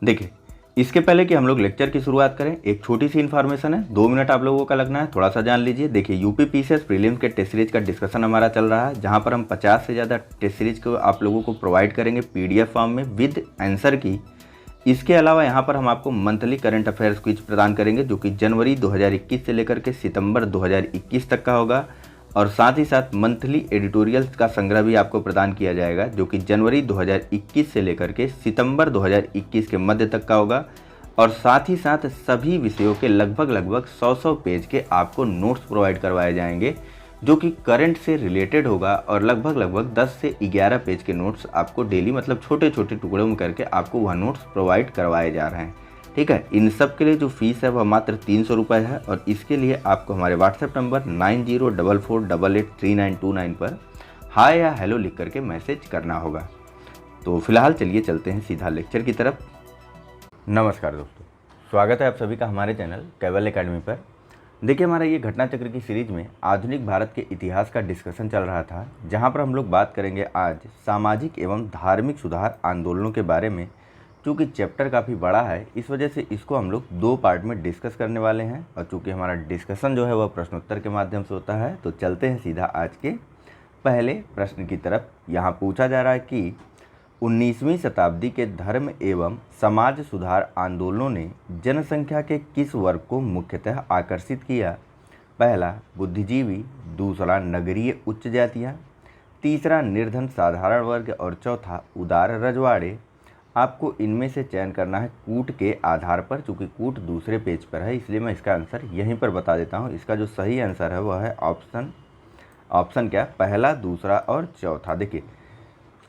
देखिए, इसके पहले कि हम लोग लेक्चर की शुरुआत करें, एक छोटी सी इन्फॉर्मेशन है, 2 मिनट आप लोगों का लगना है, थोड़ा सा जान लीजिए। देखिए, यूपी पीसीएस प्रीलिम्स के टेस्ट सीरीज का डिस्कशन हमारा चल रहा है, जहां पर हम 50 से ज़्यादा टेस्ट सीरीज को आप लोगों को प्रोवाइड करेंगे पीडीएफ फॉर्म में विद आंसर की। इसके अलावा यहाँ पर हम आपको मंथली करंट अफेयर्स क्विज प्रदान करेंगे, जो कि जनवरी 2021 से लेकर के सितंबर 2021 तक का होगा। और साथ ही साथ मंथली एडिटोरियल्स का संग्रह भी आपको प्रदान किया जाएगा, जो कि जनवरी 2021 से लेकर के सितंबर 2021 के मध्य तक का होगा। और साथ ही साथ सभी विषयों के लगभग 100 पेज के आपको नोट्स प्रोवाइड करवाए जाएंगे, जो कि करंट से रिलेटेड होगा। और लगभग 10 से 11 पेज के नोट्स आपको डेली, मतलब छोटे छोटे टुकड़ों में करके आपको वह नोट्स प्रोवाइड करवाए जा रहे हैं। ठीक है, इन सब के लिए जो फीस है वह मात्र 300 रुपये है। और इसके लिए आपको हमारे व्हाट्सएप नंबर 9044883929 पर हाय या हेलो लिख करके मैसेज करना होगा। तो फिलहाल चलिए चलते हैं सीधा लेक्चर की तरफ। नमस्कार दोस्तों, स्वागत है आप सभी का हमारे चैनल कैवल एकेडमी पर। देखिए, हमारा ये घटना चक्र की सीरीज में आधुनिक भारत के इतिहास का डिस्कशन चल रहा था, जहाँ पर हम लोग बात करेंगे आज सामाजिक एवं धार्मिक सुधार आंदोलनों के बारे में। चूँकि चैप्टर काफ़ी बड़ा है, इस वजह से इसको हम लोग 2 पार्ट में डिस्कस करने वाले हैं। और चूँकि हमारा डिस्कशन जो है वह प्रश्नोत्तर के माध्यम से होता है, तो चलते हैं सीधा आज के पहले प्रश्न की तरफ। यहाँ पूछा जा रहा है कि 19वीं शताब्दी के धर्म एवं समाज सुधार आंदोलनों ने जनसंख्या के किस वर्ग को मुख्यतः आकर्षित किया? पहला बुद्धिजीवी, दूसरा नगरीय उच्च जातियाँ, तीसरा निर्धन साधारण वर्ग और चौथा उदार रजवाड़े। आपको इनमें से चयन करना है कूट के आधार पर। चूँकि कूट दूसरे पेज पर है, इसलिए मैं इसका आंसर यहीं पर बता देता हूँ। इसका जो सही आंसर है वह है ऑप्शन क्या, पहला, दूसरा और चौथा। देखिए,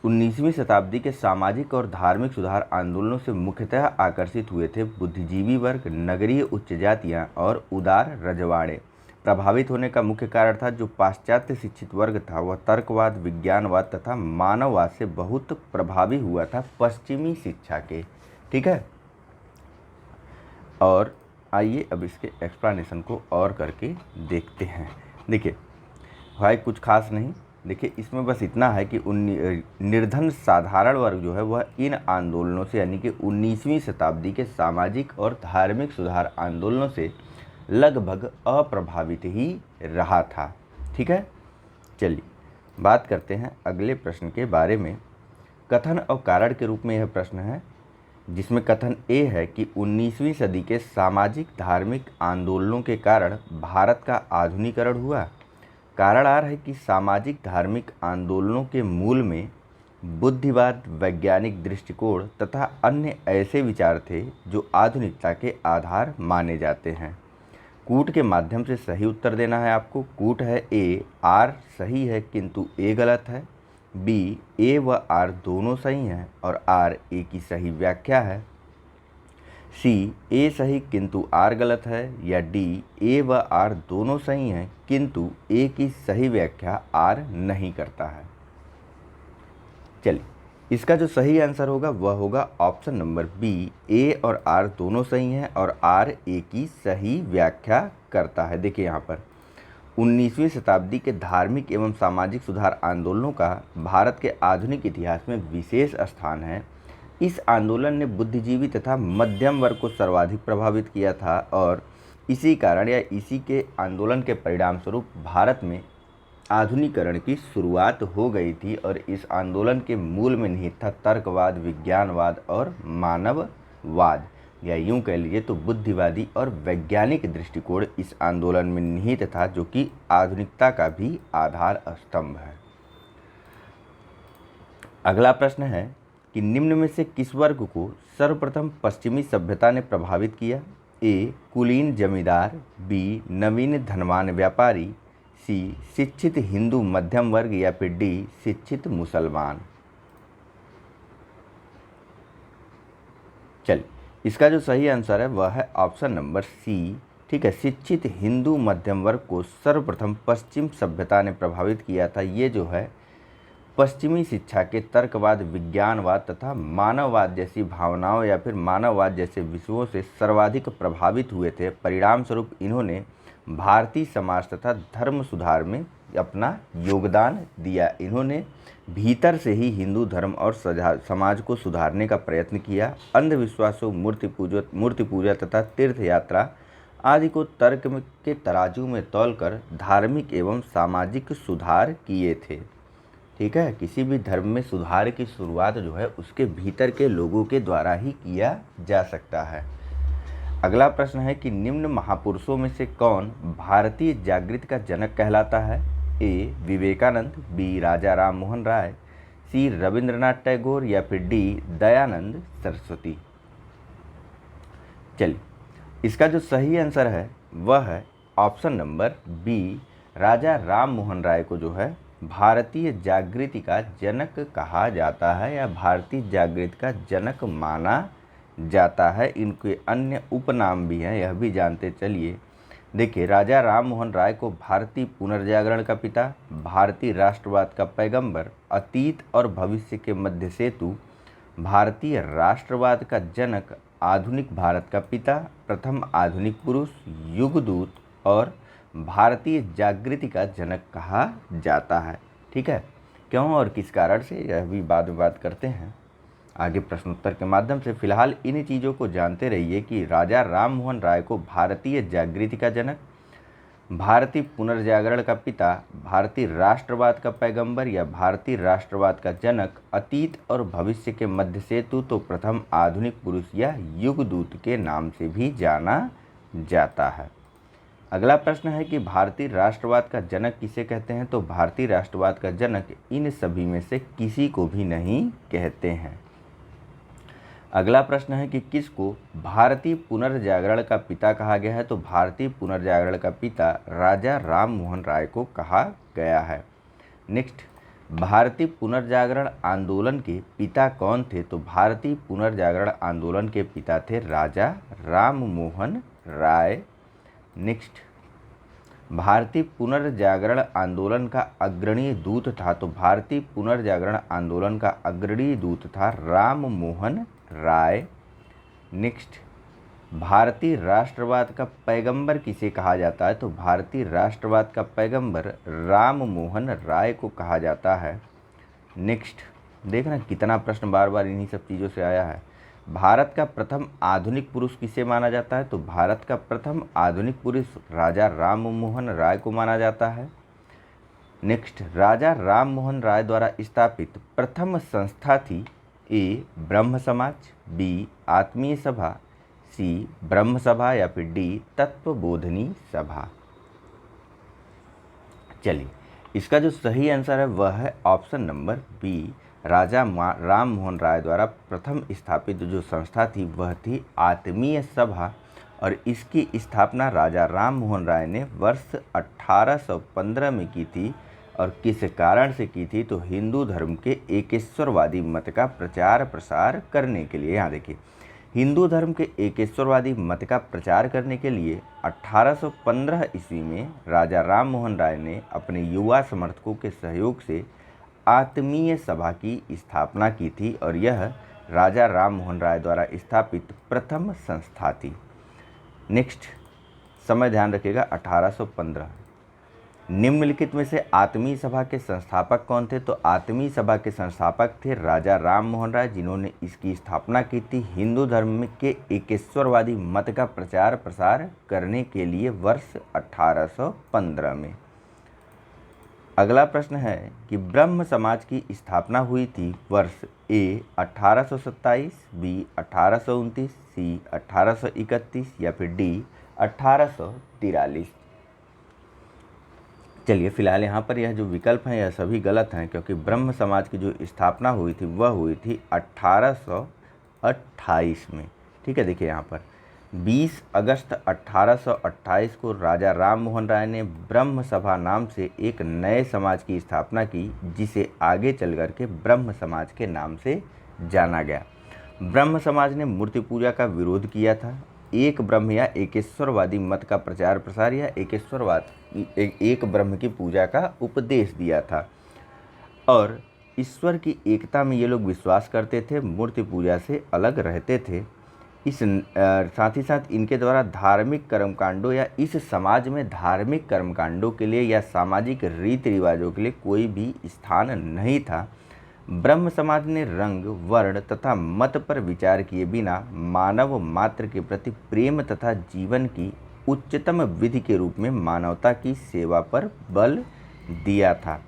19वीं शताब्दी के सामाजिक और धार्मिक सुधार आंदोलनों से मुख्यतः आकर्षित हुए थे बुद्धिजीवी वर्ग, नगरीय उच्च जातियाँ और उदार रजवाड़े। प्रभावित होने का मुख्य कारण था जो पाश्चात्य शिक्षित वर्ग था वह तर्कवाद, विज्ञानवाद तथा मानववाद से बहुत प्रभावी हुआ था पश्चिमी शिक्षा के। ठीक है, और आइए अब इसके एक्सप्लेनेशन को और करके देखते हैं। देखिए भाई, कुछ खास नहीं। देखिए, इसमें बस इतना है कि निर्धन साधारण वर्ग जो है वह इन आंदोलनों से, यानी कि 19वीं शताब्दी के सामाजिक और धार्मिक सुधार आंदोलनों से लगभग अप्रभावित ही रहा था। ठीक है, चलिए बात करते हैं अगले प्रश्न के बारे में। कथन और कारण के रूप में यह प्रश्न है, जिसमें कथन ए है कि 19वीं सदी के सामाजिक धार्मिक आंदोलनों के कारण भारत का आधुनिकीकरण हुआ। कारण आ रहा है कि सामाजिक धार्मिक आंदोलनों के मूल में बुद्धिवाद, वैज्ञानिक दृष्टिकोण तथा अन्य ऐसे विचार थे जो आधुनिकता के आधार माने जाते हैं। कूट के माध्यम से सही उत्तर देना है आपको। कूट है ए, आर सही है किंतु ए गलत है, बी ए व आर दोनों सही हैं और आर ए की सही व्याख्या है, सी ए सही किंतु आर गलत है, या डी ए व आर दोनों सही हैं किंतु ए की सही व्याख्या आर नहीं करता है। चलिए, इसका जो सही आंसर होगा वह होगा ऑप्शन नंबर बी, ए और आर दोनों सही हैं और आर ए की सही व्याख्या करता है। देखिए, यहाँ पर 19वीं शताब्दी के धार्मिक एवं सामाजिक सुधार आंदोलनों का भारत के आधुनिक इतिहास में विशेष स्थान है। इस आंदोलन ने बुद्धिजीवी तथा मध्यम वर्ग को सर्वाधिक प्रभावित किया था और इसी कारण या इसी के आंदोलन के परिणाम स्वरूप भारत में आधुनिकीकरण की शुरुआत हो गई थी। और इस आंदोलन के मूल में निहित था तर्कवाद, विज्ञानवाद और मानववाद, या यूं कह लीजिए तो बुद्धिवादी और वैज्ञानिक दृष्टिकोण इस आंदोलन में निहित था, जो कि आधुनिकता का भी आधार स्तंभ है। अगला प्रश्न है कि निम्न में से किस वर्ग को सर्वप्रथम पश्चिमी सभ्यता ने प्रभावित किया? ए कुलीन जमींदार, बी नवीन धनवान व्यापारी, सी शिक्षित हिंदू मध्यम वर्ग, या फिर डी शिक्षित मुसलमान। चलिए, इसका जो सही आंसर है वह है ऑप्शन नंबर सी। ठीक है, शिक्षित हिंदू मध्यम वर्ग को सर्वप्रथम पश्चिम सभ्यता ने प्रभावित किया था। ये जो है पश्चिमी शिक्षा के तर्कवाद, विज्ञानवाद तथा मानववाद जैसी भावनाओं या फिर मानववाद जैसे विषयों से सर्वाधिक प्रभावित हुए थे। परिणाम स्वरूप इन्होंने भारतीय समाज तथा धर्म सुधार में अपना योगदान दिया। इन्होंने भीतर से ही हिंदू धर्म और समाज को सुधारने का प्रयत्न किया। अंधविश्वासों, मूर्ति पूजा तथा तीर्थ यात्रा आदि को तर्क के तराजू में तौलकर धार्मिक एवं सामाजिक सुधार किए थे। ठीक है, किसी भी धर्म में सुधार की शुरुआत जो है उसके भीतर के लोगों के द्वारा ही किया जा सकता है। अगला प्रश्न है कि निम्न महापुरुषों में से कौन भारतीय जागृति का जनक कहलाता है? ए विवेकानंद, बी राजा राम मोहन राय, सी रविंद्रनाथ टैगोर या फिर डी दयानंद सरस्वती। चलिए, इसका जो सही आंसर है वह है ऑप्शन नंबर बी, राजा राम मोहन राय को जो है भारतीय जागृति का जनक कहा जाता है या भारतीय जागृति का जनक माना जाता है। इनके अन्य उपनाम भी हैं, यह भी जानते चलिए। देखिए, राजा राम मोहन राय को भारतीय पुनर्जागरण का पिता, भारतीय राष्ट्रवाद का पैगंबर, अतीत और भविष्य के मध्य सेतु, भारतीय राष्ट्रवाद का जनक, आधुनिक भारत का पिता, प्रथम आधुनिक पुरुष, युगदूत और भारतीय जागृति का जनक कहा जाता है। ठीक है, क्यों और किस कारण से यह भी बाद में बात करते हैं आगे प्रश्नोत्तर के माध्यम से। फिलहाल इन चीज़ों को जानते रहिए कि राजा राम मोहन राय को भारतीय जागृति का जनक, भारतीय पुनर्जागरण का पिता, भारतीय राष्ट्रवाद का पैगंबर या भारतीय राष्ट्रवाद का जनक, अतीत और भविष्य के मध्य सेतु तो प्रथम आधुनिक पुरुष या युगदूत के नाम से भी जाना जाता है। अगला प्रश्न है कि भारतीय राष्ट्रवाद का जनक किसे कहते हैं? तो भारतीय राष्ट्रवाद का जनक इन सभी में से किसी को भी नहीं कहते हैं। अगला प्रश्न है कि किसको भारतीय पुनर्जागरण का पिता कहा गया है? तो भारतीय पुनर्जागरण का पिता राजा राम मोहन राय को कहा गया है। नेक्स्ट, भारतीय पुनर्जागरण आंदोलन के पिता कौन थे? तो भारतीय पुनर्जागरण आंदोलन के पिता थे राजा राम मोहन राय। नेक्स्ट, भारतीय पुनर्जागरण आंदोलन का अग्रणी दूत था, तो भारतीय पुनर्जागरण आंदोलन का अग्रणी दूत था राम मोहन राय। नेक्स्ट, भारतीय राष्ट्रवाद का पैगंबर किसे कहा जाता है? तो भारतीय राष्ट्रवाद का पैगंबर राम मोहन राय को कहा जाता है। नेक्स्ट, देखना कितना प्रश्न बार बार इन्हीं सब चीज़ों से आया है। भारत का प्रथम आधुनिक पुरुष किसे माना जाता है? तो भारत का प्रथम आधुनिक पुरुष राजा राम मोहन राय को माना जाता है। नेक्स्ट, राजा राम मोहन राय द्वारा स्थापित प्रथम संस्था थी ए ब्रह्म समाज, बी आत्मीय सभा, सी ब्रह्म सभा या फिर डी तत्वबोधनी सभा। चलिए, इसका जो सही आंसर है वह है ऑप्शन नंबर बी, राजा राम मोहन राय द्वारा प्रथम स्थापित जो संस्था थी वह थी आत्मीय सभा और इसकी स्थापना राजा राम मोहन राय ने वर्ष 1815 में की थी। और किस कारण से की थी? तो हिंदू धर्म के एकेश्वरवादी मत का प्रचार प्रसार करने के लिए। यहाँ देखिए, हिंदू धर्म के एकेश्वरवादी मत का प्रचार करने के लिए 1815 ईस्वी में राजा राम मोहन राय ने अपने युवा समर्थकों के सहयोग से आत्मीय सभा की स्थापना की थी और यह राजा राम मोहन राय द्वारा स्थापित प्रथम संस्था थी। नेक्स्ट, समय ध्यान रखिएगा 1815। निम्नलिखित में से आत्मीय सभा के संस्थापक कौन थे? तो आत्मीय सभा के संस्थापक थे राजा राम मोहन राय, जिन्होंने इसकी स्थापना की थी हिंदू धर्म के एकेश्वरवादी मत का प्रचार प्रसार करने के लिए वर्ष 1815 में। अगला प्रश्न है कि ब्रह्म समाज की स्थापना हुई थी वर्ष ए 1827, बी 1829, सी 1831 या फिर डी 1843। चलिए, फिलहाल यहाँ पर यह जो विकल्प हैं यह सभी गलत हैं, क्योंकि ब्रह्म समाज की जो स्थापना हुई थी वह हुई थी 1828 में। ठीक है, देखिए यहाँ पर 20 अगस्त 1828 को राजा राम मोहन राय ने ब्रह्म सभा नाम से एक नए समाज की स्थापना की, जिसे आगे चल कर के ब्रह्म समाज के नाम से जाना गया। ब्रह्म समाज ने मूर्ति पूजा का विरोध किया था, एक ब्रह्म या एकेश्वरवादी मत का प्रचार प्रसार या एकेश्वरवाद एक ब्रह्म की पूजा का उपदेश दिया था और ईश्वर की एकता में ये लोग विश्वास करते थे, मूर्ति पूजा से अलग रहते थे। साथ ही साथ इनके द्वारा धार्मिक कर्मकांडों या इस समाज में धार्मिक कर्मकांडों के लिए या सामाजिक रीति रिवाजों के लिए कोई भी स्थान नहीं था। ब्रह्म समाज ने रंग, वर्ण तथा मत पर विचार किए बिना मानव मात्र के प्रति प्रेम तथा जीवन की उच्चतम विधि के रूप में मानवता की सेवा पर बल दिया था।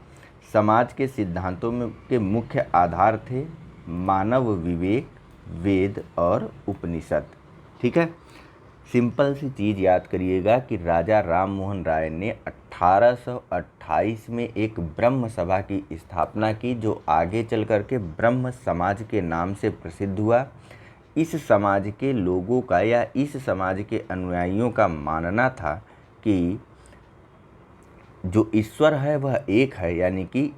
समाज के सिद्धांतों में के मुख्य आधार थे मानव विवेक, वेद और उपनिषद। ठीक है, सिंपल सी चीज़ याद करिएगा कि राजा राम मोहन राय ने 1828 में एक ब्रह्म सभा की स्थापना की, जो आगे चल कर के ब्रह्म समाज के नाम से प्रसिद्ध हुआ। इस समाज के लोगों का या इस समाज के अनुयायियों का मानना था कि जो ईश्वर है वह एक है, यानी कि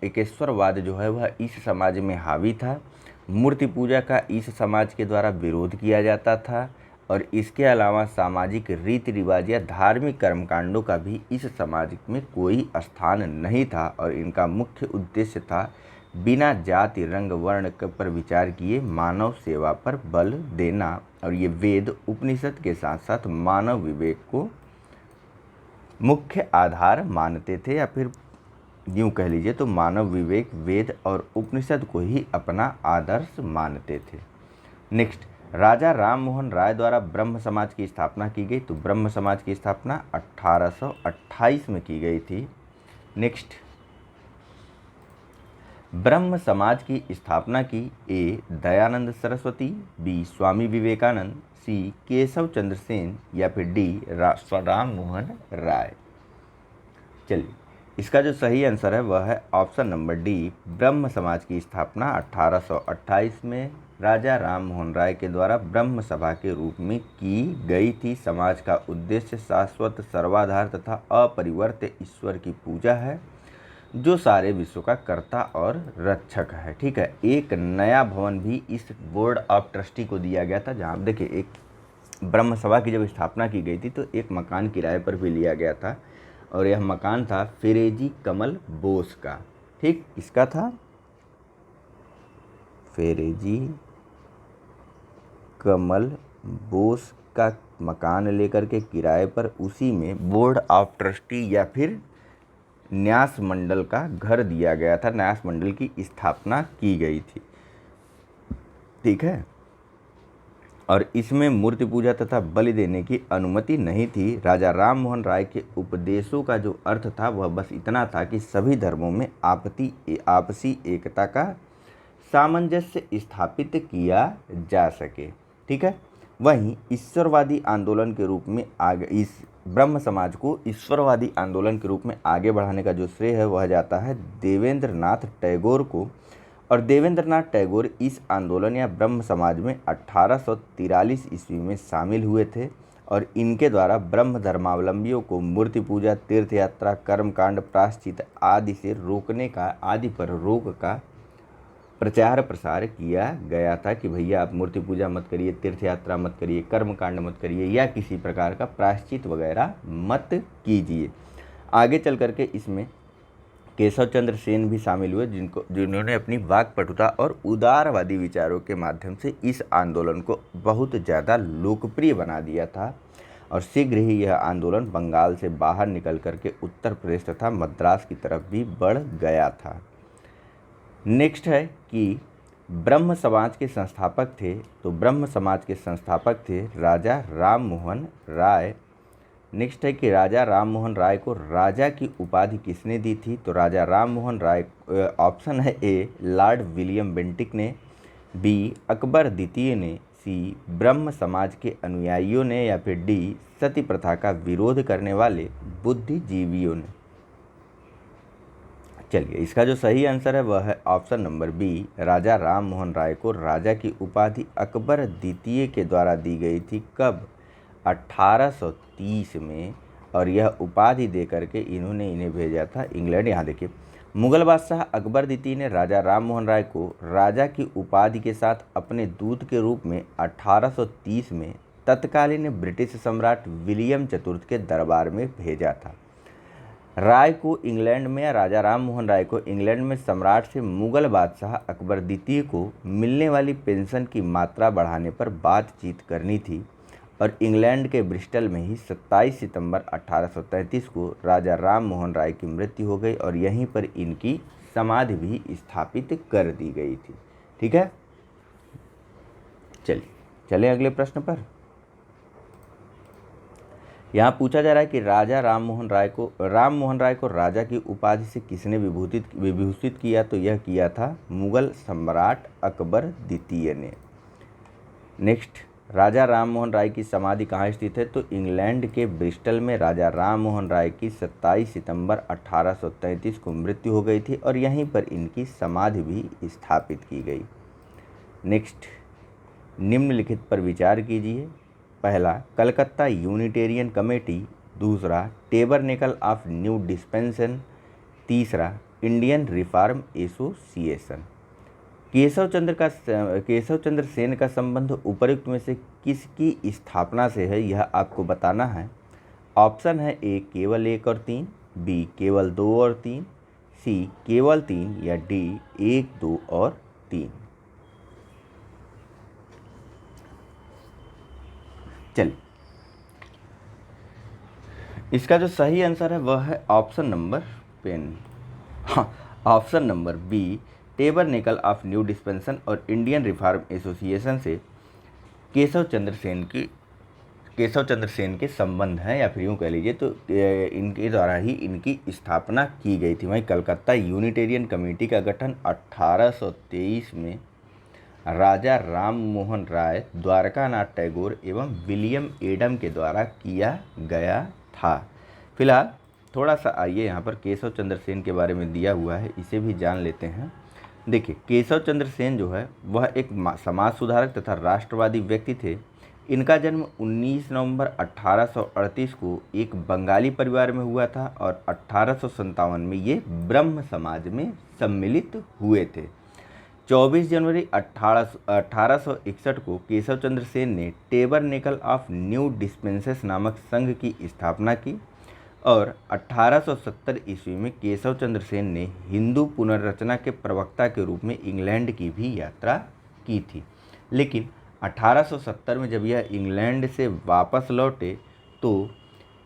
एकेश्वरवाद जो है वह इस समाज में हावी था। मूर्ति पूजा का इस समाज के द्वारा विरोध किया जाता था और इसके अलावा सामाजिक रीति रिवाज या धार्मिक कर्मकांडों का भी इस समाज में कोई स्थान नहीं था और इनका मुख्य उद्देश्य था बिना जाति, रंग, वर्ण पर विचार किए मानव सेवा पर बल देना। और ये वेद, उपनिषद के साथ साथ मानव विवेक को मुख्य आधार मानते थे, या फिर यूँ कह लीजिए तो मानव विवेक, वेद और उपनिषद को ही अपना आदर्श मानते थे। नेक्स्ट, राजा राम मोहन राय द्वारा ब्रह्म समाज की स्थापना की गई। तो ब्रह्म समाज की स्थापना 1828 में की गई थी। नेक्स्ट, ब्रह्म समाज की स्थापना की ए दयानंद सरस्वती, बी स्वामी विवेकानंद, सी केशव चंद्र सेन या फिर डी राम मोहन राय। चलिए, इसका जो सही आंसर है वह है ऑप्शन नंबर डी, ब्रह्म समाज की स्थापना 1828 में राजा राम मोहन राय के द्वारा ब्रह्म सभा के रूप में की गई थी। समाज का उद्देश्य शाश्वत, सर्वाधार तथा अपरिवर्त्य ईश्वर की पूजा है, जो सारे विश्व का कर्ता और रक्षक है। ठीक है, एक नया भवन भी इस बोर्ड ऑफ ट्रस्टी को दिया गया था, जहाँ देखिए एक ब्रह्म सभा की जब स्थापना की गई थी तो एक मकान किराए पर भी लिया गया था और यह मकान था फेरेजी कमल बोस का। ठीक, इसका था फेरेजी कमल बोस का मकान लेकर के किराए पर उसी में बोर्ड ऑफ ट्रस्टी या फिर न्यास मंडल का घर दिया गया था, न्यास मंडल की स्थापना की गई थी। ठीक है, और इसमें मूर्ति पूजा तथा बलि देने की अनुमति नहीं थी। राजा राम मोहन राय के उपदेशों का जो अर्थ था वह बस इतना था कि सभी धर्मों में आपसी एकता का सामंजस्य स्थापित किया जा सके। ठीक है, वहीं ईश्वरवादी आंदोलन के रूप में आगे इस ब्रह्म समाज को ईश्वरवादी आंदोलन के रूप में आगे बढ़ाने का जो श्रेय है वह जाता है देवेंद्र नाथ टैगोर को। और देवेंद्र नाथ टैगोर इस आंदोलन या ब्रह्म समाज में 1843 ईस्वी में शामिल हुए थे और इनके द्वारा ब्रह्म धर्मावलंबियों को मूर्ति पूजा, तीर्थ यात्रा, कर्मकांड, प्रायश्चित आदि से रोकने का आदि पर रोक का प्रचार प्रसार किया गया था कि भैया आप मूर्ति पूजा मत करिए, तीर्थ यात्रा मत करिए, कर्मकांड मत करिए या किसी प्रकार का प्रायश्चित वगैरह मत कीजिए। आगे चल करके इसमें केशव चंद्र सेन भी शामिल हुए, जिन्होंने अपनी वाक्पटुता और उदारवादी विचारों के माध्यम से इस आंदोलन को बहुत ज़्यादा लोकप्रिय बना दिया था और शीघ्र ही यह आंदोलन बंगाल से बाहर निकल करके उत्तर प्रदेश तथा मद्रास की तरफ भी बढ़ गया था। नेक्स्ट है कि ब्रह्म समाज के संस्थापक थे, तो ब्रह्म समाज के संस्थापक थे राजा राम मोहन राय। नेक्स्ट है कि राजा राम मोहन राय को राजा की उपाधि किसने दी थी, तो राजा राम मोहन राय, ऑप्शन है ए लॉर्ड विलियम बेंटिक ने, बी अकबर द्वितीय ने, सी ब्रह्म समाज के अनुयायियों ने या फिर डी सती प्रथा का विरोध करने वाले बुद्धिजीवियों ने। चलिए, इसका जो सही आंसर है वह है ऑप्शन नंबर बी, राजा राम मोहन राय को राजा की उपाधि अकबर द्वितीय के द्वारा दी गई थी। कब? 1830 में, और यह उपाधि दे करके इन्हें भेजा था इंग्लैंड। यहाँ देखिए, मुगल बादशाह अकबर द्वितीय ने राजा राम मोहन राय को राजा की उपाधि के साथ अपने दूत के रूप में 1830 में तत्कालीन ब्रिटिश सम्राट विलियम चतुर्थ के दरबार में भेजा था। राय को इंग्लैंड में, या राजा राम मोहन राय को इंग्लैंड में सम्राट से मुगल बादशाह अकबर द्वितीय को मिलने वाली पेंशन की मात्रा बढ़ाने पर बातचीत करनी थी और इंग्लैंड के ब्रिस्टल में ही 27 सितंबर 1833 को राजा राम मोहन राय की मृत्यु हो गई और यहीं पर इनकी समाधि भी स्थापित कर दी गई थी। ठीक है, चलिए चलें अगले प्रश्न पर। यहाँ पूछा जा रहा है कि राजा राम मोहन राय को राजा की उपाधि से किसने विभूषित किया, तो यह किया था मुगल सम्राट अकबर द्वितीय ने। नेक्स्ट, राजा राम मोहन राय की समाधि कहाँ स्थित है, तो इंग्लैंड के ब्रिस्टल में राजा राम मोहन राय की 27 सितंबर 1833 को मृत्यु हो गई थी और यहीं पर इनकी समाधि भी स्थापित की गई। नेक्स्ट, निम्नलिखित पर विचार कीजिए। पहला, कलकत्ता यूनिटेरियन कमेटी। दूसरा, टेबरनेकल ऑफ न्यू डिस्पेंसन। तीसरा, Indian reform association. Keshav Chandra Sen का संबंध उपर्युक्त में से किसकी स्थापना से है, यह आपको बताना है। ऑप्शन है ए केवल 1 और 3, बी केवल 2 और 3, सी केवल 3 या डी 1, 2 और 3। चलिए, इसका जो सही आंसर है वह है option number B, tabernacle of new dispensation और इंडियन रिफॉर्म एसोसिएशन से केशव चंद्र सेन के संबंध हैं, या फिर यूँ कह लीजिए तो इनके द्वारा ही इनकी स्थापना की गई थी। वहीं कलकत्ता यूनिटेरियन कमेटी का गठन 1823 में राजा राम मोहन राय, द्वारकानाथ टैगोर एवं विलियम एडम के द्वारा किया गया था। फिलहाल थोड़ा सा आइए यहाँ पर केशव चंद्र सेन के बारे में दिया हुआ है, इसे भी जान लेते हैं। देखिए, केशव चंद्र सेन जो है वह एक समाज सुधारक तथा राष्ट्रवादी व्यक्ति थे। इनका जन्म 19 नवंबर 1838 को एक बंगाली परिवार में हुआ था और 1857 में ये ब्रह्म समाज में सम्मिलित हुए थे। 24 जनवरी 1861 को केशव चंद्र सेन ने टेबरनेकल ऑफ न्यू डिस्पेंसेस नामक संघ की स्थापना की और 1870 ईस्वी में केशव चंद्र सेन ने हिंदू पुनर्रचना के प्रवक्ता के रूप में इंग्लैंड की भी यात्रा की थी। लेकिन 1870 में जब यह इंग्लैंड से वापस लौटे तो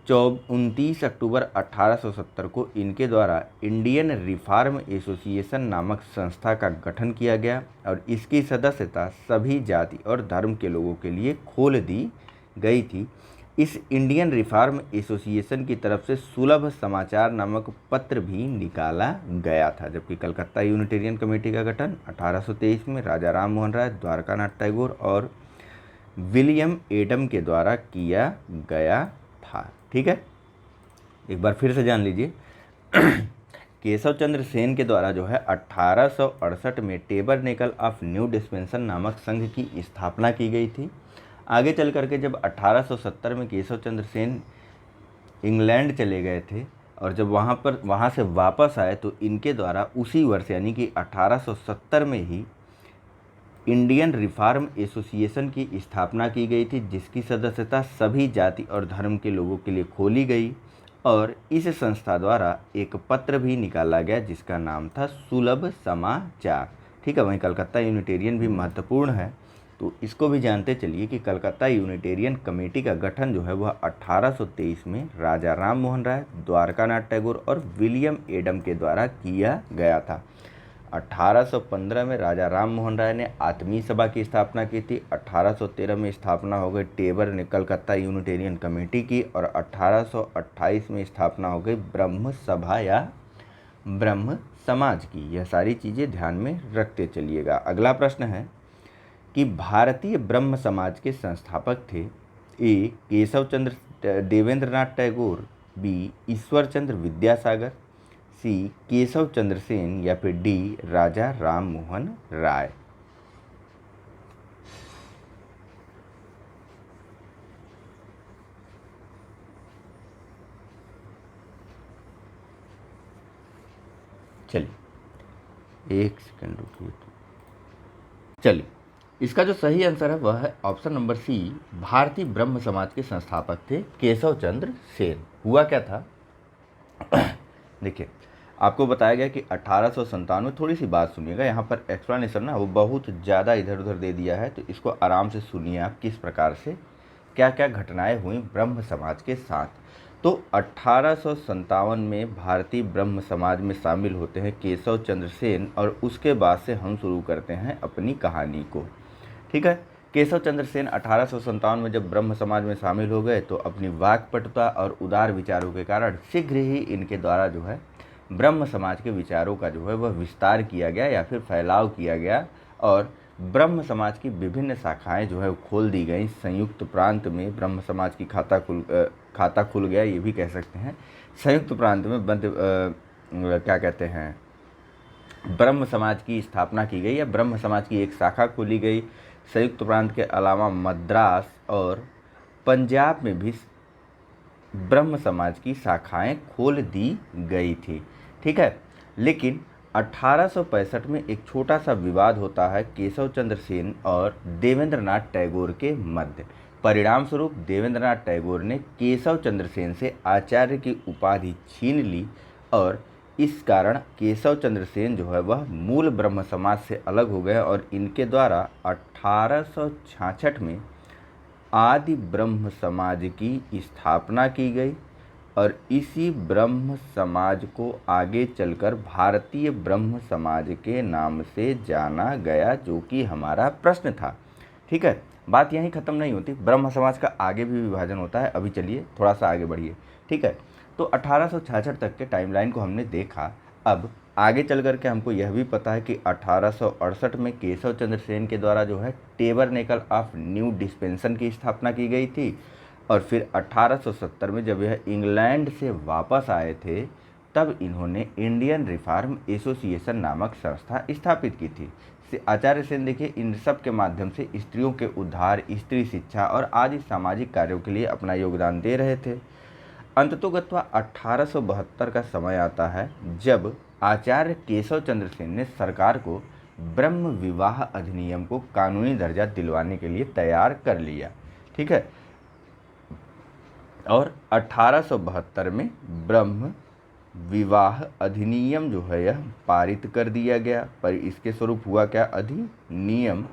29 अक्टूबर 1870 को इनके द्वारा इंडियन रिफॉर्म एसोसिएशन नामक संस्था का गठन किया गया और इसकी सदस्यता सभी जाति और धर्म के लोगों के लिए खोल दी गई थी। इस इंडियन रिफॉर्म एसोसिएशन की तरफ से सुलभ समाचार नामक पत्र भी निकाला गया था। जबकि कलकत्ता यूनिटेरियन कमेटी का गठन 1823 में राजा राम मोहन राय, द्वारकानाथ टैगोर और विलियम एडम के द्वारा किया गया था। ठीक है, एक बार फिर से जान लीजिए। केशव चंद्र सेन के द्वारा जो है 1868 में टेबरनेकल ऑफ न्यू डिस्पेंसन नामक संघ की स्थापना की गई थी। आगे चल करके जब 1870 में केशव चंद्र सेन इंग्लैंड चले गए थे और जब वहाँ से वापस आए तो इनके द्वारा उसी वर्ष यानी कि 1870 में ही इंडियन रिफॉर्म एसोसिएशन की स्थापना की गई थी, जिसकी सदस्यता सभी जाति और धर्म के लोगों के लिए खोली गई और इस संस्था द्वारा एक पत्र भी निकाला गया जिसका नाम था सुलभ समाचार। ठीक है, वहीं कलकत्ता यूनिटेरियन भी महत्वपूर्ण है, तो इसको भी जानते चलिए कि कलकत्ता यूनिटेरियन कमेटी का गठन जो है वह 1823 में राजा राम मोहन राय, द्वारकानाथ टैगोर और विलियम एडम के द्वारा किया गया था। 1815 में राजा राम मोहन राय ने आत्मीय सभा की स्थापना की थी। 1813 में स्थापना हो गई टेबर ने कलकत्ता यूनिटेरियन कमेटी की और 1828 में स्थापना हो गई ब्रह्म सभा या ब्रह्म समाज की। यह सारी चीज़ें ध्यान में रखते चलिएगा। अगला प्रश्न है कि भारतीय ब्रह्म समाज के संस्थापक थे। ए केशव चंद्र देवेंद्रनाथ टैगोर, बी ईश्वर चंद्र विद्यासागर, सी केशव चंद्र सेन या फिर डी राजा राम मोहन राय। चलिए एक सेकंड रुकिए। चलिए, इसका जो सही आंसर है वह है ऑप्शन नंबर सी, भारतीय ब्रह्म समाज के संस्थापक थे केशव चंद्र सेन। हुआ क्या था देखिए, आपको बताया गया कि 1897, थोड़ी सी बात सुनिएगा, यहाँ पर एक्सप्लेनेशन ना वो बहुत ज़्यादा इधर उधर दे दिया है, तो इसको आराम से सुनिए आप किस प्रकार से क्या क्या घटनाएं हुई ब्रह्म समाज के साथ। तो 1857 में भारतीय ब्रह्म समाज में शामिल होते हैं केशव चंद्र सेन, और उसके बाद से हम शुरू करते हैं अपनी कहानी को। ठीक है, केशव चंद्र सेन 1857 में जब ब्रह्म समाज में शामिल हो गए तो अपनी वाक्पटुता और उदार विचारों के कारण शीघ्र ही इनके द्वारा जो है ब्रह्म समाज के विचारों का जो है वह विस्तार किया गया या फिर फैलाव किया गया, और ब्रह्म समाज की विभिन्न शाखाएं जो है खोल दी गई। संयुक्त प्रांत में ब्रह्म समाज की खाता खुल गया, ये भी कह सकते हैं। संयुक्त प्रांत में क्या कहते हैं, ब्रह्म समाज की स्थापना की गई या ब्रह्म समाज की एक शाखा खोली गई। संयुक्त प्रांत के अलावा मद्रास और पंजाब में भी ब्रह्म समाज की शाखाएं खोल दी गई थी। ठीक है, लेकिन 1865 में एक छोटा सा विवाद होता है केशव चंद्र सेन और देवेंद्रनाथ टैगोर के मध्य। परिणाम स्वरूप देवेंद्रनाथ टैगोर ने केशव चंद्र सेन से आचार्य की उपाधि छीन ली, और इस कारण केशव चंद्र सेन जो है वह मूल ब्रह्म समाज से अलग हो गए, और इनके द्वारा 1866 में आदि ब्रह्म समाज की स्थापना की गई, और इसी ब्रह्म समाज को आगे चलकर भारतीय ब्रह्म समाज के नाम से जाना गया, जो कि हमारा प्रश्न था। ठीक है, बात यहीं ख़त्म नहीं होती, ब्रह्म समाज का आगे भी विभाजन होता है। अभी चलिए थोड़ा सा आगे बढ़िए। ठीक है, तो 1866 तक के टाइमलाइन को हमने देखा। अब आगे चल कर के हमको यह भी पता है कि 1868 में केशव चंद्र सेन के द्वारा जो है टेबरनेकल ऑफ न्यू डिस्पेंसन की स्थापना की गई थी, और फिर 1870 में जब यह इंग्लैंड से वापस आए थे तब इन्होंने इंडियन रिफॉर्म एसोसिएशन नामक संस्था स्थापित की थी। आचार्य सेन देखिए इन सब के माध्यम से स्त्रियों के उद्धार, स्त्री शिक्षा और आदि सामाजिक कार्यों के लिए अपना योगदान दे रहे थे। अंततोगत्वा 1872 का समय आता है जब आचार्य केशव चंद्र सेन ने सरकार को ब्रह्म विवाह अधिनियम को कानूनी दर्जा दिलवाने के लिए तैयार कर लिया। ठीक है, और 1872 में ब्रह्म विवाह अधिनियम जो है यह पारित कर दिया गया। पर इसके स्वरूप हुआ क्या, अधिनियम,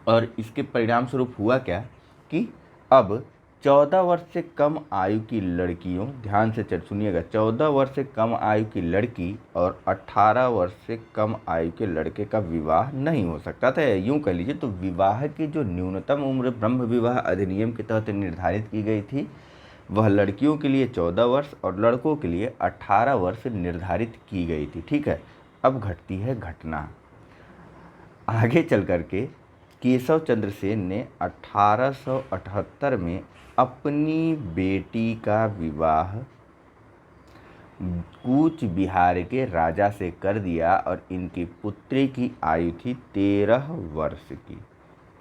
और इसके परिणाम स्वरूप हुआ क्या कि अब 14 वर्ष से कम आयु की लड़कियों, ध्यान से सुनिएगा, 14 वर्ष से कम आयु की लड़की और 18 वर्ष से कम आयु के लड़के का विवाह नहीं हो सकता था। यूँ कह लीजिए तो विवाह की जो न्यूनतम उम्र ब्रह्म विवाह अधिनियम के तहत निर्धारित की गई थी वह लड़कियों के लिए 14 वर्ष और लड़कों के लिए 18 वर्ष निर्धारित की गई थी। ठीक है, अब घटती है घटना। आगे चल करके केशव चंद्र सेन ने 1878 में अपनी बेटी का विवाह कूच बिहार के राजा से कर दिया, और इनकी पुत्री की आयु थी 13 वर्ष की।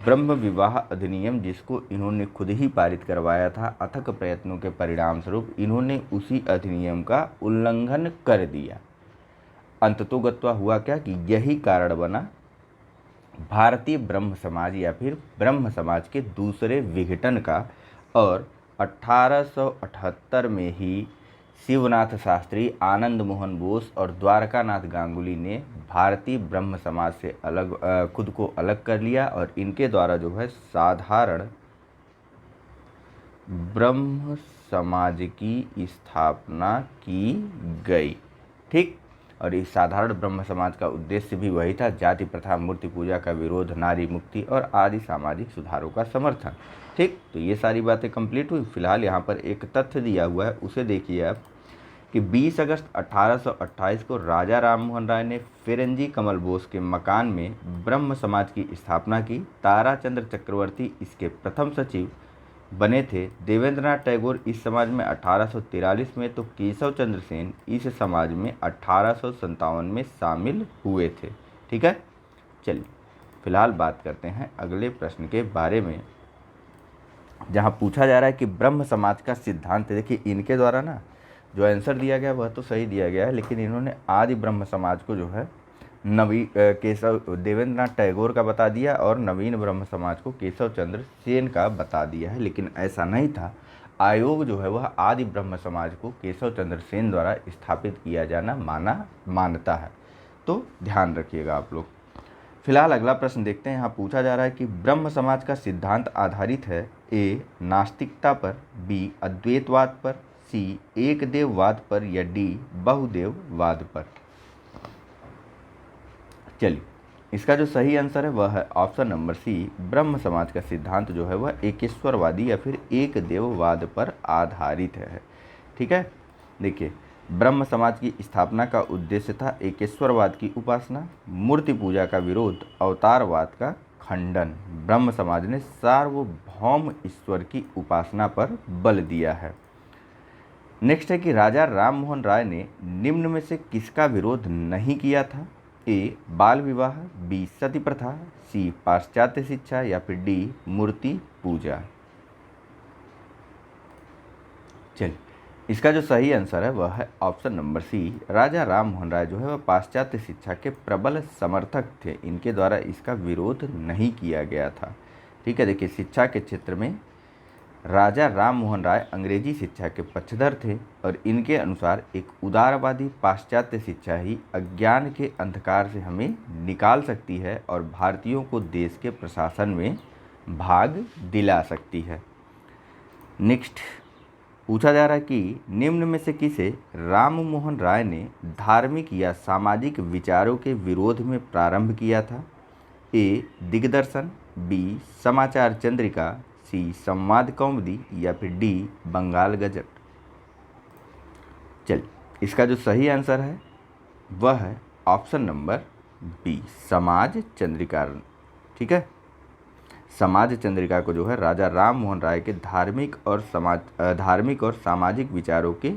ब्रह्म विवाह अधिनियम जिसको इन्होंने खुद ही पारित करवाया था, अथक प्रयत्नों के परिणाम स्वरूप इन्होंने उसी अधिनियम का उल्लंघन कर दिया। अंततोगत्वा हुआ क्या कि यही कारण बना भारतीय ब्रह्म समाज या फिर ब्रह्म समाज के दूसरे विघटन का, और 1878 में ही शिवनाथ शास्त्री, आनंद मोहन बोस और द्वारकानाथ गांगुली ने भारतीय ब्रह्म समाज से खुद को अलग कर लिया, और इनके द्वारा जो है साधारण ब्रह्म समाज की स्थापना की गई। ठीक, और इस साधारण ब्रह्म समाज का उद्देश्य भी वही था, जाति प्रथा, मूर्ति पूजा का विरोध, नारी मुक्ति और आदि सामाजिक सुधारों का समर्थन। ठीक, तो ये सारी बातें कंप्लीट हुई। फिलहाल यहाँ पर एक तथ्य दिया हुआ है, उसे देखिए आप कि 20 अगस्त 1828 को राजा राम मोहन राय ने फिरंजी कमल बोस के मकान में ब्रह्म समाज की स्थापना की। ताराचंद्र चक्रवर्ती इसके प्रथम सचिव बने थे। देवेंद्रनाथ टैगोर इस समाज में 1843 में, तो केशव चंद्र सेन इस समाज में 1857 में शामिल हुए थे। ठीक है, चलिए फिलहाल बात करते हैं अगले प्रश्न के बारे में, जहां पूछा जा रहा है कि ब्रह्म समाज का सिद्धांत। देखिए इनके द्वारा ना जो आंसर दिया गया वह तो सही दिया गया है, लेकिन इन्होंने आदि ब्रह्म समाज को जो है केशव देवेंद्रनाथ टैगोर का बता दिया, और नवीन ब्रह्म समाज को केशव चंद्र सेन का बता दिया है, लेकिन ऐसा नहीं था। आयोग जो है वह आदि ब्रह्म समाज को केशव चंद्र सेन द्वारा स्थापित किया जाना मानता है। तो ध्यान रखिएगा आप लोग। फिलहाल अगला प्रश्न देखते हैं। यहाँ पूछा जा रहा है कि ब्रह्म समाज का सिद्धांत आधारित है ए नास्तिकता पर, बी अद्वैतवाद पर, सी एकदेववाद पर या डी बहुदेववाद पर। चलिए, इसका जो सही आंसर है वह है ऑप्शन नंबर सी। ब्रह्म समाज का सिद्धांत जो है वह एकेश्वरवादी या फिर एक देववाद पर आधारित है। ठीक है, देखिए, ब्रह्म समाज की स्थापना का उद्देश्य था एकेश्वरवाद की उपासना, मूर्ति पूजा का विरोध, अवतारवाद का खंडन। ब्रह्म समाज ने सार्वभौम ईश्वर की उपासना पर बल दिया है। नेक्स्ट है कि राजा राम मोहन राय ने निम्न में से किसका विरोध नहीं किया था? ए बाल विवाह, बी सती प्रथा, सी पाश्चात्य शिक्षा या फिर डी मूर्ति पूजा। चलिए, इसका जो सही आंसर है वह है ऑप्शन नंबर सी। राजा राम मोहन राय जो है वह पाश्चात्य शिक्षा के प्रबल समर्थक थे, इनके द्वारा इसका विरोध नहीं किया गया था। ठीक है, देखिए, शिक्षा के क्षेत्र में राजा राम मोहन राय अंग्रेजी शिक्षा के पक्षधर थे और इनके अनुसार एक उदारवादी पाश्चात्य शिक्षा ही अज्ञान के अंधकार से हमें निकाल सकती है और भारतीयों को देश के प्रशासन में भाग दिला सकती है। नेक्स्ट पूछा जा रहा है कि निम्न में से किसे राम मोहन राय ने धार्मिक या सामाजिक विचारों के विरोध में प्रारंभ किया था? ए दिग्दर्शन, बी समाचार चंद्रिका, सी संवाद कौमुदी या फिर डी बंगाल गजट। चलिए, इसका जो सही आंसर है वह है ऑप्शन नंबर बी समाज चंद्रिका। ठीक है, समाज चंद्रिका को जो है राजा राम मोहन राय के धार्मिक और सामाजिक विचारों के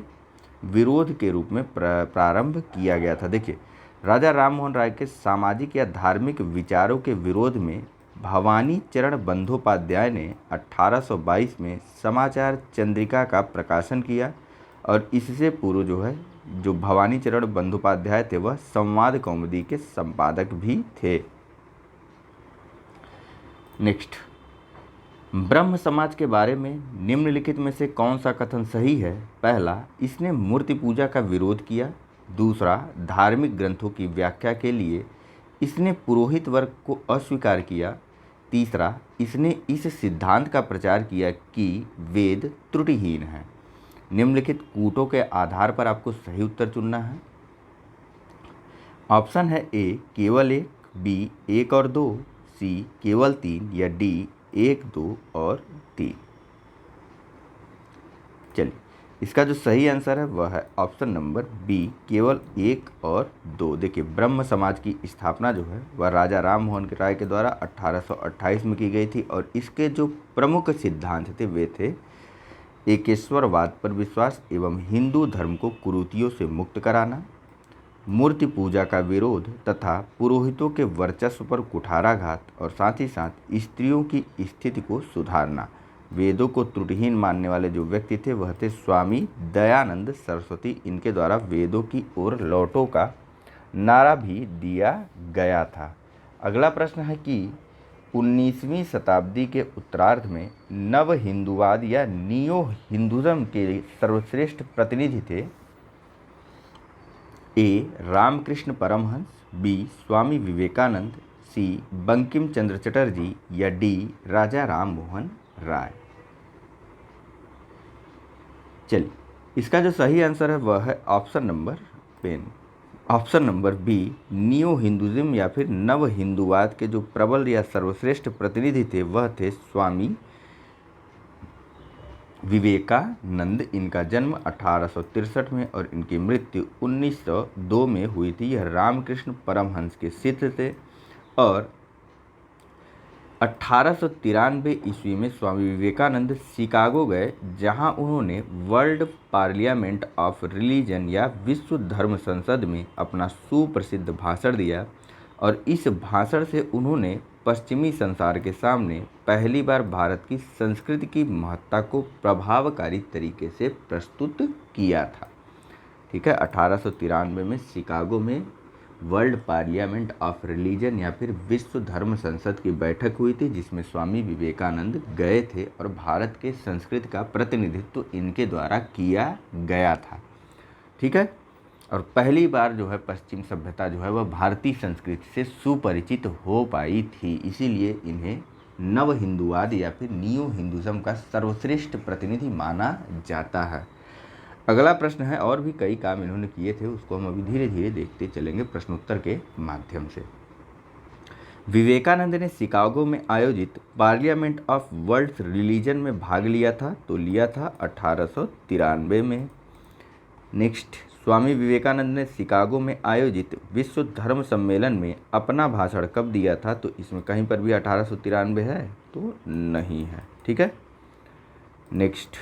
विरोध के रूप में प्रारंभ किया गया था। देखिए, राजा राम मोहन राय के सामाजिक या धार्मिक विचारों के विरोध में भवानी चरण बंदोपाध्याय ने 1822 में समाचार चंद्रिका का प्रकाशन किया और इससे पूर्व जो भवानी चरण बंदोपाध्याय थे वह संवाद कौमुदी के संपादक भी थे। नेक्स्ट, ब्रह्म समाज के बारे में निम्नलिखित में से कौन सा कथन सही है? पहला, इसने मूर्ति पूजा का विरोध किया। दूसरा, धार्मिक ग्रंथों की व्याख्या के लिए इसने पुरोहित वर्ग को अस्वीकार किया। तीसरा, इसने इस सिद्धांत का प्रचार किया कि वेद त्रुटिहीन हैं। निम्नलिखित कूटों के आधार पर आपको सही उत्तर चुनना है। ऑप्शन है ए केवल 1, बी 1 और 2, सी केवल 3 या डी 1, 2 और 3। चलिए, इसका जो सही आंसर है वह है ऑप्शन नंबर बी केवल 1 और 2। देखिए, ब्रह्म समाज की स्थापना जो है वह राजा राम मोहन राय के द्वारा 1828 में की गई थी और इसके जो प्रमुख सिद्धांत थे वे थे एकेश्वरवाद पर विश्वास एवं हिंदू धर्म को कुरीतियों से मुक्त कराना, मूर्ति पूजा का विरोध तथा पुरोहितों के वर्चस्व पर कुठाराघात और साथ ही साथ स्त्रियों की स्थिति को सुधारना। वेदों को त्रुटिहीन मानने वाले जो व्यक्ति थे वह थे स्वामी दयानंद सरस्वती। इनके द्वारा वेदों की ओर लौटो का नारा भी दिया गया था। अगला प्रश्न है कि 19वीं शताब्दी के उत्तरार्ध में नव हिंदूवाद या नियो हिंदुज़म के सर्वश्रेष्ठ प्रतिनिधि थे? A Ramakrishna Paramhansa, B Swami Vivekananda, C Bankim Chandra Chatterjee या डी राजा राम मोहन राय। चलिए, इसका जो सही आंसर है वह है option number B neo Hinduism या फिर नव हिंदूवाद के जो प्रबल या सर्वश्रेष्ठ प्रतिनिधि थे वह थे स्वामी विवेकानंद। इनका जन्म 1863 में और इनकी मृत्यु 1902 में हुई थी। यह रामकृष्ण परमहंस के शिष्य थे और 1893 ईस्वी में स्वामी विवेकानंद शिकागो गए, जहां उन्होंने वर्ल्ड पार्लियामेंट ऑफ रिलीजन या विश्व धर्म संसद में अपना सुप्रसिद्ध भाषण दिया और इस भाषण से उन्होंने पश्चिमी संसार के सामने पहली बार भारत की संस्कृति की महत्ता को प्रभावकारी तरीके से प्रस्तुत किया था। ठीक है, 1893 में शिकागो में वर्ल्ड पार्लियामेंट ऑफ रिलीजन या फिर विश्व धर्म संसद की बैठक हुई थी, जिसमें स्वामी विवेकानंद गए थे और भारत के संस्कृति का प्रतिनिधित्व इनके द्वारा किया गया था। ठीक है। और पहली बार जो है पश्चिम सभ्यता जो है वह भारतीय संस्कृति से सुपरिचित हो पाई थी, इसीलिए इन्हें नव हिंदुवाद या फिर न्यू हिंदुज़म का सर्वश्रेष्ठ प्रतिनिधि माना जाता है। अगला प्रश्न है, और भी कई काम इन्होंने किए थे, उसको हम अभी धीरे धीरे देखते चलेंगे प्रश्नोत्तर के माध्यम से। विवेकानंद ने शिकागो में आयोजित पार्लियामेंट ऑफ वर्ल्ड रिलीजन में भाग लिया था, तो लिया था 1893 में। नेक्स्ट, स्वामी विवेकानंद ने शिकागो में आयोजित विश्व धर्म सम्मेलन में अपना भाषण कब दिया था, तो इसमें कहीं पर भी 1893 है तो नहीं है। ठीक है। नेक्स्ट,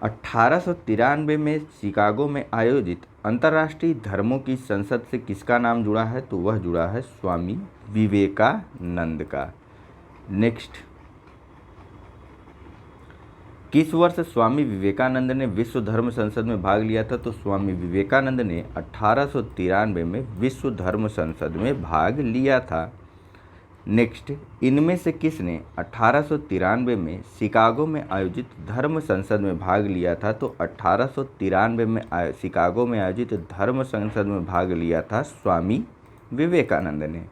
1893 में शिकागो में आयोजित अंतर्राष्ट्रीय धर्मों की संसद से किसका नाम जुड़ा है, तो वह जुड़ा है स्वामी विवेकानंद का। नेक्स्ट, किस वर्ष स्वामी विवेकानंद ने विश्व धर्म संसद में भाग लिया था, तो स्वामी विवेकानंद ने 1893 में विश्व धर्म संसद में भाग लिया था। नेक्स्ट, इनमें से किसने 1893 में शिकागो में आयोजित धर्म संसद में भाग लिया था, तो 1893 में शिकागो में आयोजित धर्म संसद में भाग लिया था स्वामी विवेकानंद ने।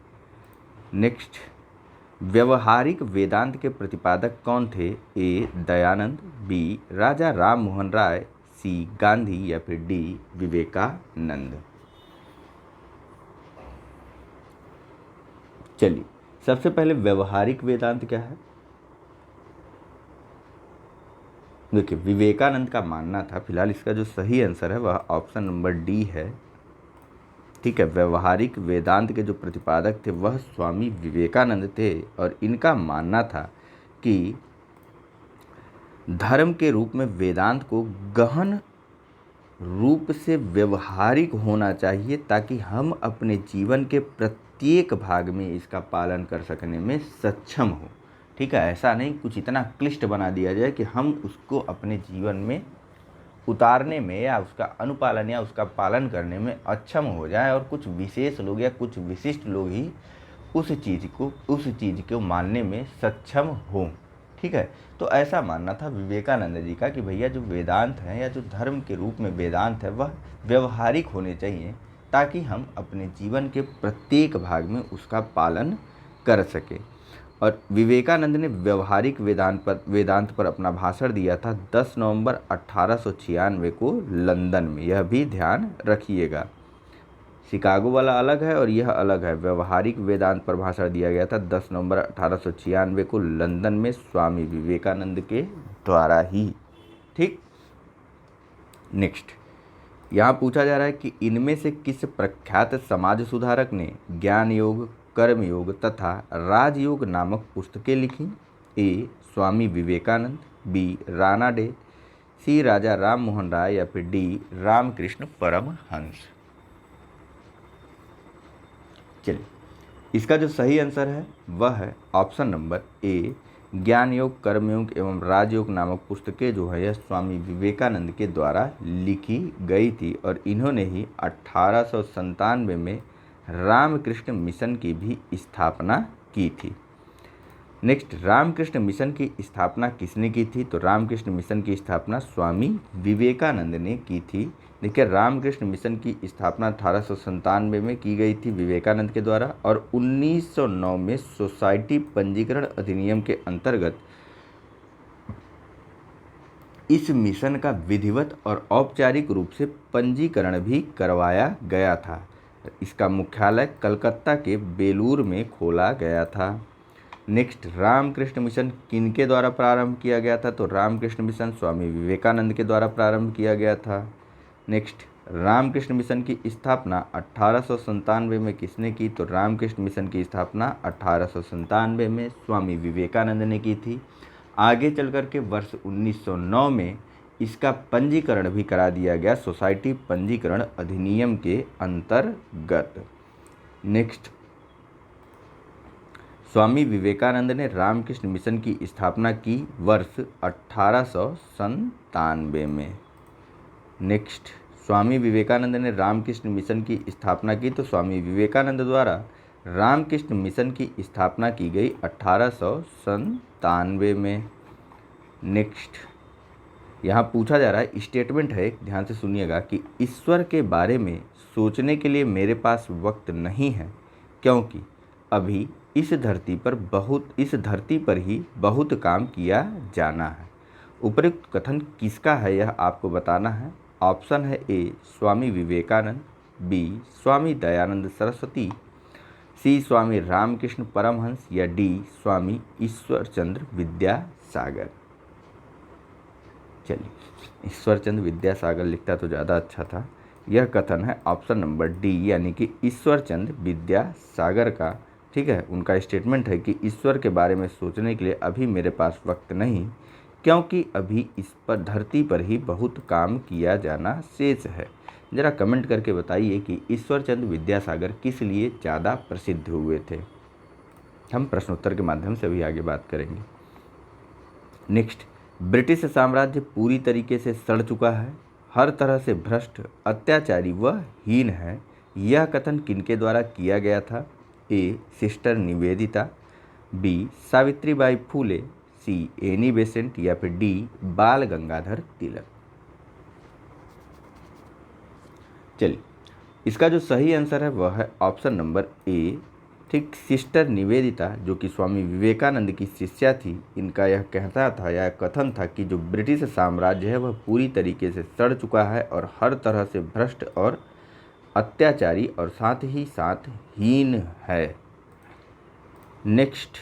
नेक्स्ट, व्यवहारिक वेदांत के प्रतिपादक कौन थे, ए दयानंद, बी राजा राम मोहन राय, सी गांधी या फिर डी विवेकानंद। चलिए, सबसे पहले व्यवहारिक वेदांत क्या है। देखिए, विवेकानंद का मानना था, फिलहाल इसका जो सही आंसर है वह ऑप्शन नंबर डी है। ठीक है। व्यवहारिक वेदांत के जो प्रतिपादक थे वह स्वामी विवेकानंद थे और इनका मानना था कि धर्म के रूप में वेदांत को गहन रूप से व्यवहारिक होना चाहिए, ताकि हम अपने जीवन के प्रत्येक भाग में इसका पालन कर सकने में सक्षम हो। ठीक है। ऐसा नहीं कुछ इतना क्लिष्ट बना दिया जाए कि हम उसको अपने जीवन में उतारने में या उसका अनुपालन या उसका पालन करने में अक्षम हो जाए, और कुछ विशेष लोग या कुछ विशिष्ट लोग ही उस चीज़ को मानने में सक्षम हों। ठीक है। तो ऐसा मानना था विवेकानंद जी का कि भैया जो वेदांत है या जो धर्म के रूप में वेदांत है वह व्यवहारिक होने चाहिए, ताकि हम अपने जीवन के प्रत्येक भाग में उसका पालन कर सकें। और विवेकानंद ने व्यवहारिक वेदांत पर अपना भाषण दिया था 10 नवंबर 1896 को लंदन में। यह भी ध्यान रखिएगा, शिकागो वाला अलग है और यह अलग है। व्यवहारिक वेदांत पर भाषण दिया गया था 10 नवंबर 1896 को लंदन में स्वामी विवेकानंद के द्वारा ही। ठीक। नेक्स्ट, यहाँ पूछा जा रहा है कि इनमें से किस प्रख्यात समाज सुधारक ने ज्ञान योग, कर्मयोग तथा राजयोग नामक पुस्तकें लिखी। ए स्वामी विवेकानंद, बी राणा डे, सी राजा राम मोहन राय या फिर डी रामकृष्ण परमहंस। चलिए, इसका जो सही आंसर है वह है ऑप्शन नंबर ए, ज्ञान योग, कर्मयोग एवं राजयोग नामक पुस्तकें जो है यह स्वामी विवेकानंद के द्वारा लिखी गई थी, और इन्होंने ही 1897 में रामकृष्ण मिशन की भी स्थापना की थी। नेक्स्ट, रामकृष्ण मिशन की स्थापना किसने की थी, तो रामकृष्ण मिशन की स्थापना स्वामी विवेकानंद ने की थी। देखिए, रामकृष्ण मिशन की स्थापना 1897 में की गई थी विवेकानंद के द्वारा, और 1909 में सोसाइटी पंजीकरण अधिनियम के अंतर्गत इस मिशन का विधिवत और औपचारिक रूप से पंजीकरण भी करवाया गया था। इसका मुख्यालय कलकत्ता के बेलूर में खोला गया था। नेक्स्ट, रामकृष्ण मिशन किनके द्वारा प्रारंभ किया गया था, तो रामकृष्ण मिशन स्वामी विवेकानंद के द्वारा प्रारंभ किया गया था। नेक्स्ट, रामकृष्ण मिशन की स्थापना 1897 में किसने की, तो रामकृष्ण मिशन की स्थापना 1897 में स्वामी विवेकानंद ने की थी। आगे चल कर के वर्ष 1909 में इसका पंजीकरण भी करा दिया गया सोसाइटी पंजीकरण अधिनियम के अंतर्गत। नेक्स्ट, स्वामी विवेकानंद ने रामकृष्ण मिशन की स्थापना की वर्ष 1897 में। नेक्स्ट, स्वामी विवेकानंद ने रामकृष्ण मिशन की स्थापना की, तो स्वामी विवेकानंद द्वारा रामकृष्ण मिशन की स्थापना की गई 1897 में। नेक्स्ट, यहाँ पूछा जा रहा है, स्टेटमेंट है, ध्यान से सुनिएगा, कि ईश्वर के बारे में सोचने के लिए मेरे पास वक्त नहीं है, क्योंकि अभी इस धरती पर ही बहुत काम किया जाना है। उपयुक्त कथन किसका है यह आपको बताना है। ऑप्शन है ए स्वामी विवेकानंद, बी स्वामी दयानंद सरस्वती, सी स्वामी रामकृष्ण परमहंस, या डी स्वामी ईश्वरचंद्र विद्यासागर। चलिए, ईश्वरचंद्र विद्यासागर लिखता तो ज़्यादा अच्छा था। यह कथन है ऑप्शन नंबर डी, यानी कि ईश्वरचंद्र विद्यासागर का। ठीक है, उनका स्टेटमेंट है कि ईश्वर के बारे में सोचने के लिए अभी मेरे पास वक्त नहीं, क्योंकि अभी इस पर धरती पर ही बहुत काम किया जाना शेष है। ज़रा कमेंट करके बताइए कि ईश्वरचंद्र विद्यासागर किस लिए ज़्यादा प्रसिद्ध हुए थे। हम प्रश्नोत्तर के माध्यम से अभी आगे बात करेंगे। नेक्स्ट, ब्रिटिश साम्राज्य पूरी तरीके से सड़ चुका है, हर तरह से भ्रष्ट, अत्याचारी व हीन है। यह कथन किनके द्वारा किया गया था। ए sister Nivedita, B Savitribai Phule, see Annie Besant, या फिर डी बाल गंगाधर तिलक। चलिए, इसका जो सही आंसर है वह है ऑप्शन नंबर ए। ठीक, सिस्टर निवेदिता जो कि स्वामी विवेकानंद की शिष्या थी, इनका यह कहता था या कथन था कि जो ब्रिटिश साम्राज्य है वह पूरी तरीके से सड़ चुका है और हर तरह से भ्रष्ट और अत्याचारी और साथ ही साथ हीन है। नेक्स्ट,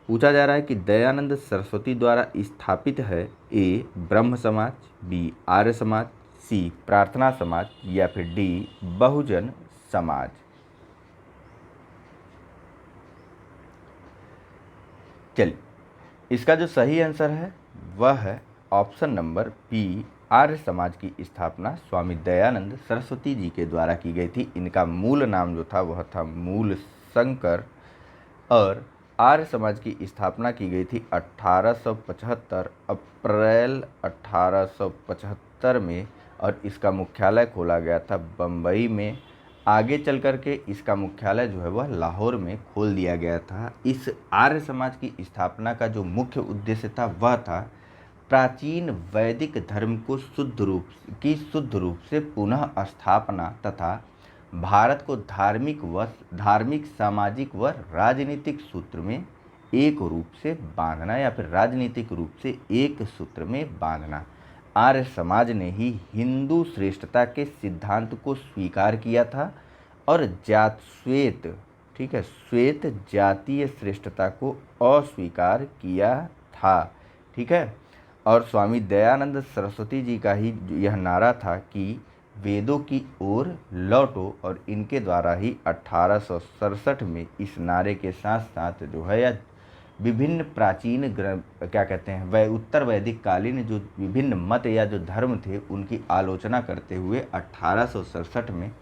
पूछा जा रहा है कि दयानंद सरस्वती द्वारा स्थापित है। ए ब्रह्म समाज, बी आर्य समाज, सी प्रार्थना समाज, या फिर डी बहुजन समाज। चलिए, इसका जो सही आंसर है वह है option number B, Arya Samaj की स्थापना स्वामी दयानंद सरस्वती जी के द्वारा की गई थी। इनका मूल नाम जो था वह था मूल शंकर, और आर्य समाज की स्थापना की गई थी 1875 अप्रैल 1875 में, और इसका मुख्यालय खोला गया था बम्बई में। आगे चल कर के इसका मुख्यालय जो है वह लाहौर में खोल दिया गया था। इस आर्य समाज की स्थापना का जो मुख्य उद्देश्य था वह था प्राचीन वैदिक धर्म को शुद्ध रूप से पुनः स्थापना तथा भारत को धार्मिक, सामाजिक व राजनीतिक सूत्र में एक रूप से बांधना, या फिर राजनीतिक रूप से एक सूत्र में बांधना। आर्य समाज ने ही हिंदू श्रेष्ठता के सिद्धांत को स्वीकार किया था और श्वेत जातीय श्रेष्ठता को अस्वीकार किया था। ठीक है, और स्वामी दयानंद सरस्वती जी का ही यह नारा था कि वेदों की ओर लौटो, और इनके द्वारा ही 1867 में इस नारे के साथ साथ जो है या विभिन्न प्राचीन उत्तर वैदिक कालीन जो विभिन्न मत या जो धर्म थे उनकी आलोचना करते हुए 1867 में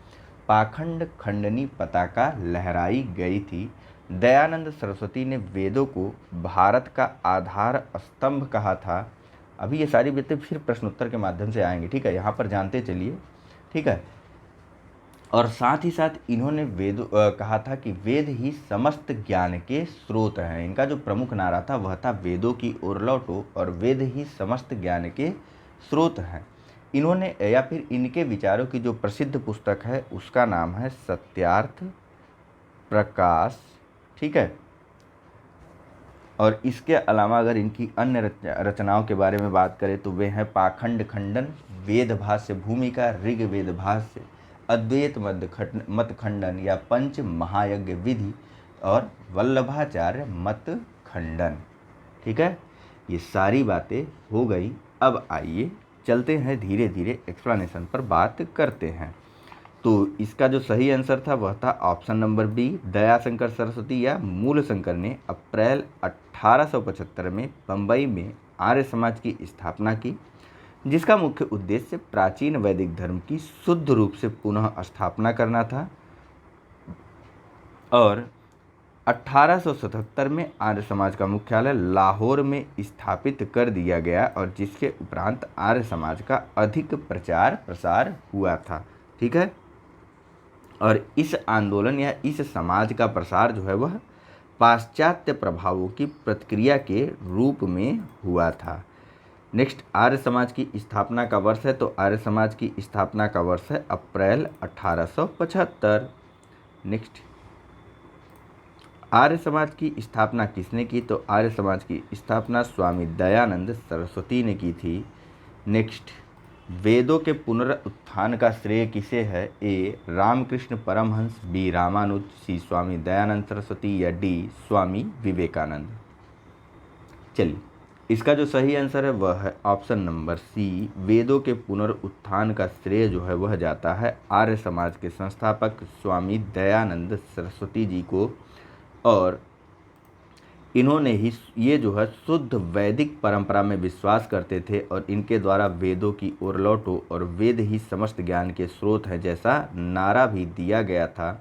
पाखंड खंडनी पताका लहराई गई थी। दयानंद सरस्वती ने वेदों को भारत का आधार स्तंभ कहा था। अभी ये सारी बातें फिर प्रश्नोत्तर के माध्यम से आएंगी। ठीक है, यहाँ पर जानते चलिए। ठीक है, और साथ ही साथ इन्होंने कहा था कि वेद ही समस्त ज्ञान के स्रोत हैं। इनका जो प्रमुख नारा था वह था वेदों की ओर लौटो, और वेद ही समस्त ज्ञान के स्रोत हैं। इन्होंने या फिर इनके विचारों की जो प्रसिद्ध पुस्तक है उसका नाम है सत्यार्थ प्रकाश। ठीक है, और इसके अलावा अगर इनकी अन्य रचनाओं के बारे में बात करें तो वे हैं पाखंड खंडन, वेद भाष्य भूमिका, ऋग्वेद भाष्य, अद्वैत मत खंडन या पंच महायज्ञ विधि, और वल्लभाचार्य मत खंडन। ठीक है, ये सारी बातें हो गई। अब आइए चलते हैं धीरे धीरे एक्सप्लेनेशन पर बात करते हैं। तो इसका जो सही आंसर था वह था option number B, Dayashankar Saraswati या मूल शंकर ने अप्रैल 1875 में बम्बई में आर्य समाज की स्थापना की, जिसका मुख्य उद्देश्य प्राचीन वैदिक धर्म की शुद्ध रूप से पुनः स्थापना करना था। और 1877 में आर्य समाज का मुख्यालय लाहौर में स्थापित कर दिया गया और जिसके उपरांत आर्य समाज का अधिक प्रचार प्रसार हुआ था। ठीक है, और इस आंदोलन या इस समाज का प्रसार जो है वह पाश्चात्य प्रभावों की प्रतिक्रिया के रूप में हुआ था। नेक्स्ट, आर्य समाज की स्थापना का वर्ष है तो आर्य समाज की स्थापना का वर्ष है अप्रैल 1875। नेक्स्ट, आर्य समाज की स्थापना किसने की तो आर्य समाज की स्थापना स्वामी दयानंद सरस्वती ने की थी। नेक्स्ट, वेदों के पुनरुत्थान का श्रेय किसे है? ए रामकृष्ण परमहंस, बी रामानुज, सी स्वामी दयानंद सरस्वती या डी स्वामी विवेकानंद। चलिए, इसका जो सही आंसर है वह है ऑप्शन नंबर सी, वेदों के पुनरुत्थान का श्रेय जो है वह जाता है आर्य समाज के संस्थापक स्वामी दयानंद सरस्वती जी को। और इन्होंने ही ये जो है शुद्ध वैदिक परंपरा में विश्वास करते थे और इनके द्वारा वेदों की ओर लौटो और वेद ही समस्त ज्ञान के स्रोत हैं जैसा नारा भी दिया गया था।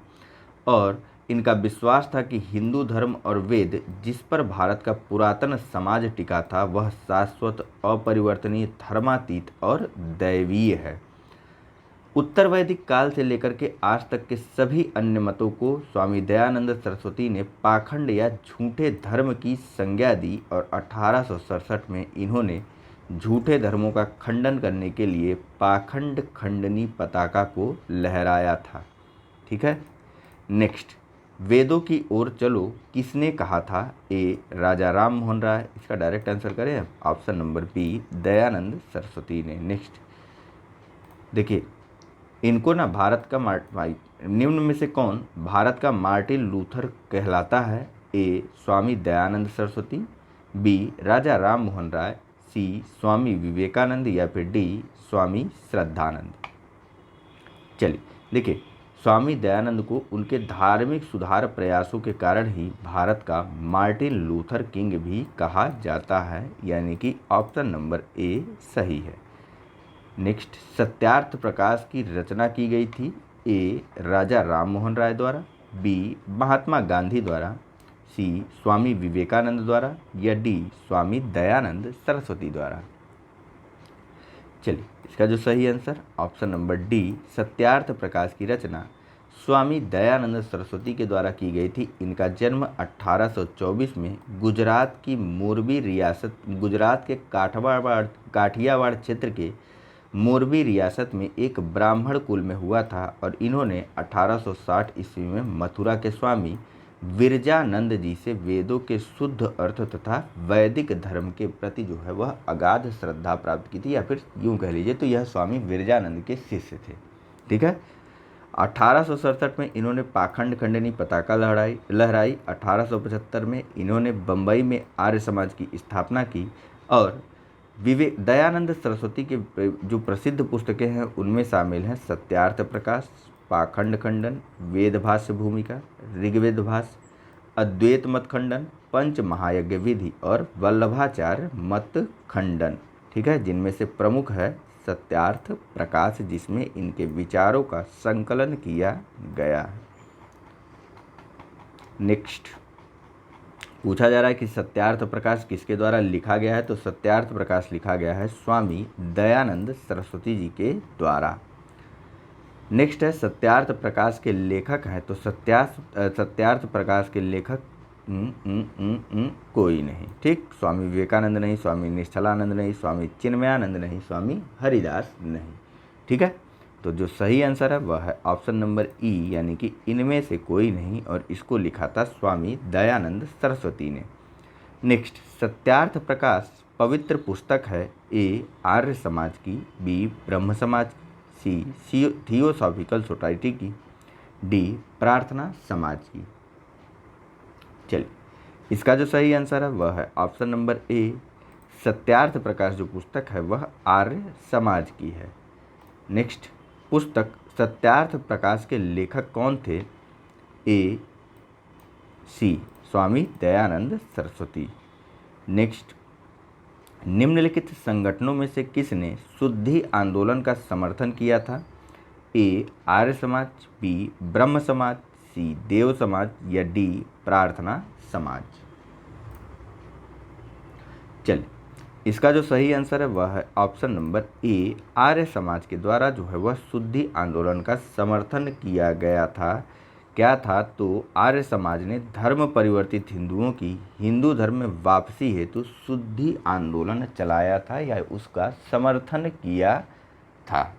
और इनका विश्वास था कि हिंदू धर्म और वेद जिस पर भारत का पुरातन समाज टिका था वह शाश्वत, अपरिवर्तनीय, धर्मातीत और दैवीय है। उत्तर वैदिक काल से लेकर के आज तक के सभी अन्य मतों को स्वामी दयानंद सरस्वती ने पाखंड या झूठे धर्म की संज्ञा दी और 1867 में इन्होंने झूठे धर्मों का खंडन करने के लिए पाखंड खंडनी पताका को लहराया था। ठीक है, नेक्स्ट, वेदों की ओर चलो किसने कहा था? ए राजा राम मोहन राय, इसका डायरेक्ट आंसर करें option number B Dayanand Saraswati ने। नेक्स्ट देखिए, इनको ना भारत का निम्न में से कौन भारत का मार्टिन लूथर कहलाता है? ए स्वामी दयानंद सरस्वती, बी राजा राम मोहन राय, सी स्वामी विवेकानंद या फिर डी स्वामी श्रद्धानंद। चलिए देखिए, स्वामी दयानंद को उनके धार्मिक सुधार प्रयासों के कारण ही भारत का मार्टिन लूथर किंग भी कहा जाता है, यानी कि ऑप्शन नंबर ए सही है। नेक्स्ट, सत्यार्थ प्रकाश की रचना की गई थी? ए राजा राम मोहन राय द्वारा, बी महात्मा गांधी द्वारा, सी स्वामी विवेकानंद द्वारा या डी स्वामी दयानंद सरस्वती द्वारा। चलिए, इसका जो सही answer option number D Satyarth Prakash की रचना स्वामी दयानंद सरस्वती के द्वारा की गई थी। इनका जन्म 1824 में गुजरात की मोरबी रियासत, गुजरात के काठियावाड़ क्षेत्र के मोरबी रियासत में एक ब्राह्मण कुल में हुआ था और इन्होंने 1860 ईस्वी में मथुरा के स्वामी विरजानंद जी से वेदों के शुद्ध अर्थ तथा वैदिक धर्म के प्रति जो है वह अगाध श्रद्धा प्राप्त की थी, या फिर यूँ कह लीजिए तो यह स्वामी विरजानंद के शिष्य थे। ठीक है, 1867 में इन्होंने पाखंड खंडनी पताका लहराई। 1875 में इन्होंने बम्बई में आर्य समाज की स्थापना की और दयानंद सरस्वती के जो प्रसिद्ध पुस्तकें हैं उनमें शामिल हैं सत्यार्थ प्रकाश, पाखंड खंडन, वेद भाष्य भूमिका, ऋग्वेद भाष्य, अद्वैत मत खंडन, पंच महायज्ञ विधि और वल्लभाचार्य मत खंडन। ठीक है, जिनमें से प्रमुख है सत्यार्थ प्रकाश जिसमें इनके विचारों का संकलन किया गया है। नेक्स्ट पूछा जा रहा है कि सत्यार्थ प्रकाश किसके द्वारा लिखा गया है, तो सत्यार्थ प्रकाश लिखा गया है स्वामी दयानंद सरस्वती जी के द्वारा। नेक्स्ट है सत्यार्थ प्रकाश के लेखक हैं, तो सत्यार्थ प्रकाश के लेखक कोई नहीं। ठीक, स्वामी विवेकानंद नहीं, स्वामी निश्चलानंद नहीं, स्वामी चिन्मयानंद नहीं, स्वामी हरिदास नहीं। ठीक है, तो जो सही आंसर है वह है ऑप्शन नंबर ई, यानी कि इनमें से कोई नहीं, और इसको लिखा था स्वामी दयानंद सरस्वती ने। नेक्स्ट, सत्यार्थ प्रकाश पवित्र पुस्तक है? ए आर्य समाज की, बी ब्रह्म समाज की, सी थियोसॉफिकल सोसाइटी की, डी प्रार्थना समाज की। चलिए, इसका जो सही आंसर है वह है option number A, Satyarth Prakash जो पुस्तक है वह आर्य समाज की है। नेक्स्ट, पुस्तक सत्यार्थ प्रकाश के लेखक कौन थे? ए सी स्वामी दयानंद सरस्वती। नेक्स्ट, निम्नलिखित संगठनों में से किसने शुद्धि आंदोलन का समर्थन किया था? ए आर्य समाज, बी ब्रह्म समाज, सी सी देव समाज या डी प्रार्थना समाज। चलिए, इसका जो सही आंसर है वह है option number A, Arya Samaj के द्वारा जो है वह शुद्धि आंदोलन का समर्थन किया गया था। क्या था? तो आर्य समाज ने धर्म परिवर्तित हिंदुओं की हिंदू धर्म में वापसी हेतु शुद्धि आंदोलन चलाया था या उसका समर्थन किया था।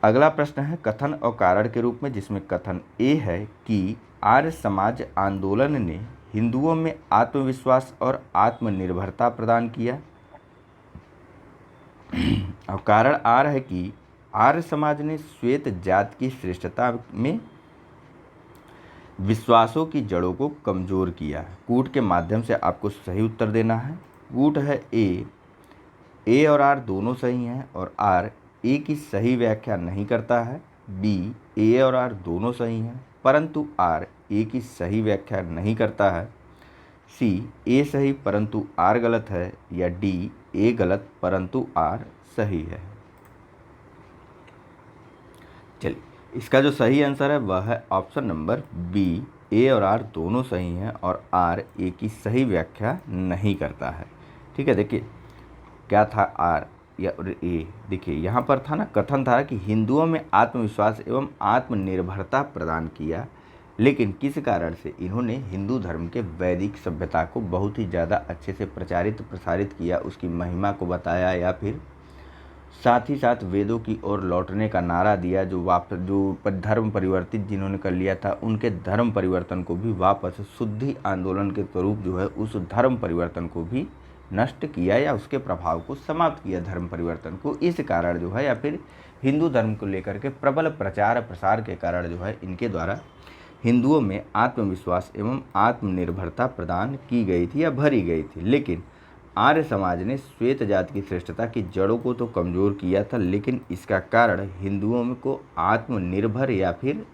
अगला प्रश्न है कथन और कारण के रूप में, जिसमें कथन ए है कि आर्य समाज आंदोलन ने हिंदुओं में आत्मविश्वास और आत्मनिर्भरता प्रदान किया। और कारण आर है कि आर्य समाज ने श्वेत जाति की श्रेष्ठता में विश्वासों की जड़ों को कमजोर किया। कूट के माध्यम से आपको सही उत्तर देना है। कूट है ए और आर दोनों सही हैं और आर ए की सही व्याख्या नहीं करता है। बी, ए और आर दोनों सही हैं परंतु आर ए की सही व्याख्या नहीं करता है। सी, ए सही परंतु आर गलत है। या डी, ए गलत परंतु आर सही है। चलिए, इसका जो सही आंसर है वह है ऑप्शन नंबर बी, ए और आर दोनों सही हैं और आर ए की सही व्याख्या नहीं करता है। ठीक है, देखिए क्या था आर या ए। देखिए यहाँ पर था ना, कथन था कि हिंदुओं में आत्मविश्वास एवं आत्मनिर्भरता प्रदान किया, लेकिन किस कारण से इन्होंने हिंदू धर्म के वैदिक सभ्यता को बहुत ही ज़्यादा अच्छे से प्रसारित किया, उसकी महिमा को बताया या फिर साथ ही साथ वेदों की ओर लौटने का नारा दिया। जो धर्म परिवर्तित जिन्होंने कर लिया था उनके धर्म परिवर्तन को भी वापस शुद्धि आंदोलन के स्वरूप जो है उस धर्म परिवर्तन को भी नष्ट किया या उसके प्रभाव को समाप्त किया धर्म परिवर्तन को। इस कारण जो है या फिर हिंदू धर्म को लेकर के प्रबल प्रचार प्रसार के कारण जो है इनके द्वारा हिंदुओं में आत्मविश्वास एवं आत्मनिर्भरता प्रदान की गई थी या भरी गई थी। लेकिन आर्य समाज ने श्वेत जाति की श्रेष्ठता की जड़ों को तो कमज़ोर किया था, लेकिन इसका कारण हिंदुओं को आत्मनिर्भर या फिर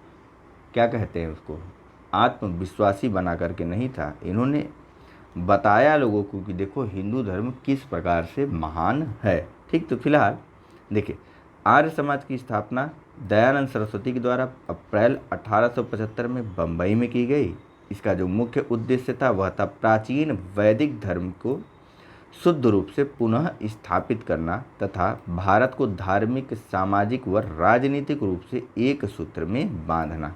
क्या कहते हैं उसको आत्मविश्वासी बना करके नहीं था। इन्होंने बताया लोगों को कि देखो हिंदू धर्म किस प्रकार से महान है। ठीक, तो फिलहाल देखिए आर्य समाज की स्थापना दयानंद सरस्वती के द्वारा अप्रैल 1875 में बम्बई में की गई। इसका जो मुख्य उद्देश्य था वह था प्राचीन वैदिक धर्म को शुद्ध रूप से पुनः स्थापित करना तथा भारत को धार्मिक, सामाजिक व राजनीतिक रूप से एक सूत्र में बांधना।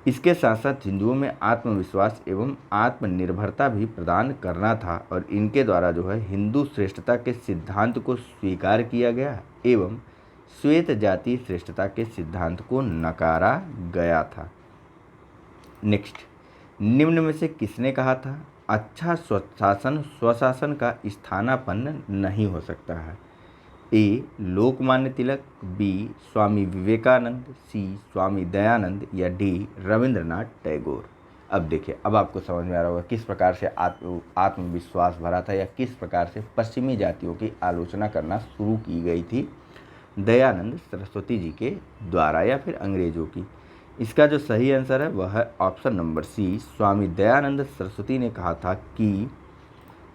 इसके साथ साथ हिंदुओं में आत्मविश्वास एवं आत्मनिर्भरता भी प्रदान करना था और इनके द्वारा जो है हिंदू श्रेष्ठता के सिद्धांत को स्वीकार किया गया एवं श्वेत जाति श्रेष्ठता के सिद्धांत को नकारा गया था। नेक्स्ट, निम्न में से किसने कहा था अच्छा स्वशासन का स्थानापन्न नहीं हो सकता है? ए, लोकमान्य तिलक, बी, स्वामी विवेकानंद, सी, स्वामी दयानंद या डी, रविंद्रनाथ टैगोर। अब देखिए, अब आपको समझ में आ रहा होगा किस प्रकार से आत्मविश्वास भरा था या किस प्रकार से पश्चिमी जातियों की आलोचना करना शुरू की गई थी दयानंद सरस्वती जी के द्वारा या फिर अंग्रेजों की। इसका जो सही आंसर है वह है option number C, Swami Dayanand Saraswati ने कहा था कि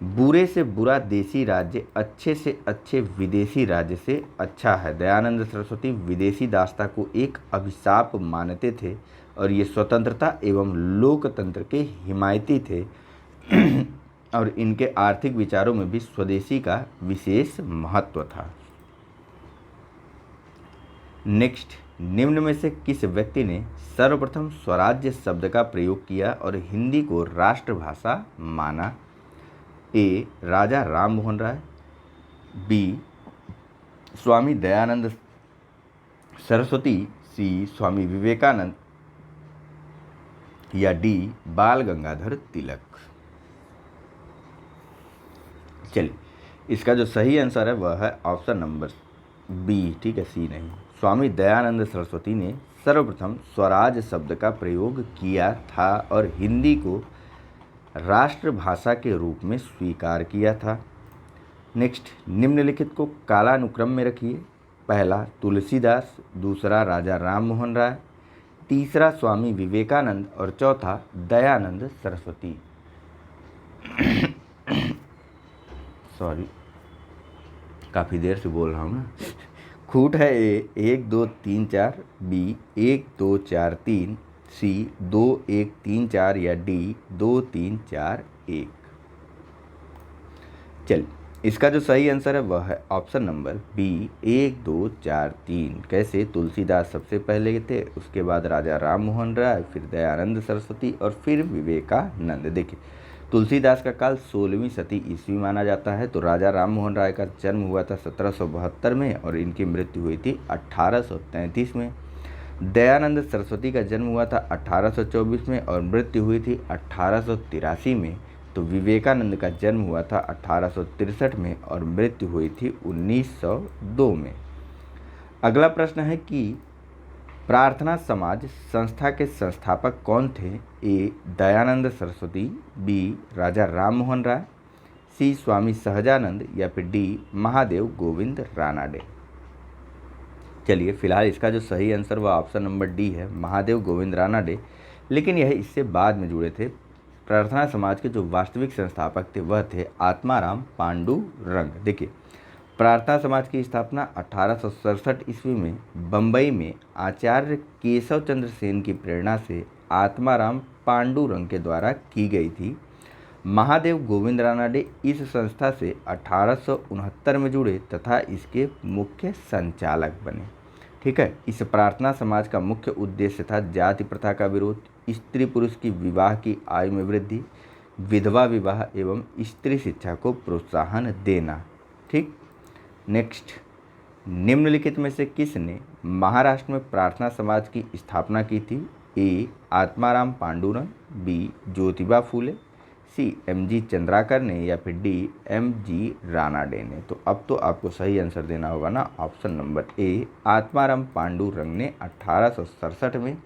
बुरे से बुरा देसी राज्य अच्छे से अच्छे विदेशी राज्य से अच्छा है। दयानंद सरस्वती विदेशी दासता को एक अभिशाप मानते थे और ये स्वतंत्रता एवं लोकतंत्र के हिमायती थे और इनके आर्थिक विचारों में भी स्वदेशी का विशेष महत्व था। नेक्स्ट, निम्न में से किस व्यक्ति ने सर्वप्रथम स्वराज्य शब्द का प्रयोग किया और हिंदी को राष्ट्रभाषा माना? ए, राजा राम मोहन राय, बी, स्वामी दयानंद सरस्वती, सी, स्वामी विवेकानंद या डी, बाल गंगाधर तिलक। चलिए, इसका जो सही आंसर है वह है ऑप्शन नंबर बी, ठीक है, सी नहीं। स्वामी दयानंद सरस्वती ने सर्वप्रथम स्वराज शब्द का प्रयोग किया था और हिंदी को राष्ट्रभाषा के रूप में स्वीकार किया था। नेक्स्ट, निम्नलिखित को कालानुक्रम में रखिए। पहला तुलसीदास, दूसरा राजा राम मोहन राय, तीसरा स्वामी विवेकानंद और चौथा दयानंद सरस्वती। सॉरी, काफ़ी देर से बोल रहा हूँ ना, खूट है ए 1 2 3 4, बी 1 2 4 3, सी 2 1 3 4 या डी 2 3 4 1। चल इसका जो सही आंसर है वह है ऑप्शन नंबर बी 1 2 4 3। कैसे? तुलसीदास सबसे पहले थे, उसके बाद राजा राम मोहन राय, फिर दयानंद सरस्वती और फिर विवेकानंद। देखिए तुलसीदास का काल 16वीं शती ईस्वी माना जाता है, तो राजा राम मोहन राय का जन्म हुआ था 1772 में और इनकी मृत्यु हुई थी 1833 में। दयानंद सरस्वती का जन्म हुआ था 1824 में और मृत्यु हुई थी 1883 में। तो विवेकानंद का जन्म हुआ था 1863 में और मृत्यु हुई थी 1902 में। अगला प्रश्न है कि प्रार्थना समाज संस्था के संस्थापक कौन थे? ए दयानंद सरस्वती, बी राजा राम मोहन राय, सी स्वामी सहजानंद या फिर डी महादेव गोविंद रानाडे। चलिए फिलहाल इसका जो सही आंसर वह ऑप्शन नंबर डी है, महादेव गोविंद रानाडे। लेकिन यह इससे बाद में जुड़े थे। प्रार्थना समाज के जो वास्तविक संस्थापक थे वह थे आत्माराम पांडुरंग। देखिए प्रार्थना समाज की स्थापना 1867 ईस्वी में बम्बई में आचार्य केशव चंद्र सेन की प्रेरणा से आत्माराम पांडुरंग के द्वारा की गई थी। महादेव गोविंद रानाडे इस संस्था से 1869 में जुड़े तथा इसके मुख्य संचालक बने। ठीक है, इस प्रार्थना समाज का मुख्य उद्देश्य था जाति प्रथा का विरोध, स्त्री पुरुष की विवाह की आयु में वृद्धि, विधवा विवाह एवं स्त्री शिक्षा को प्रोत्साहन देना। ठीक, नेक्स्ट, निम्नलिखित में से किसने महाराष्ट्र में प्रार्थना समाज की स्थापना की थी? ए आत्माराम पांडुरंग, बी ज्योतिबा फूले, सी एम.जी. चंद्राकर ने या फिर डी एम.जी. रानाडे ने। तो अब तो आपको सही आंसर देना होगा ना, option number A Atmaram Pandurang ने 1867 में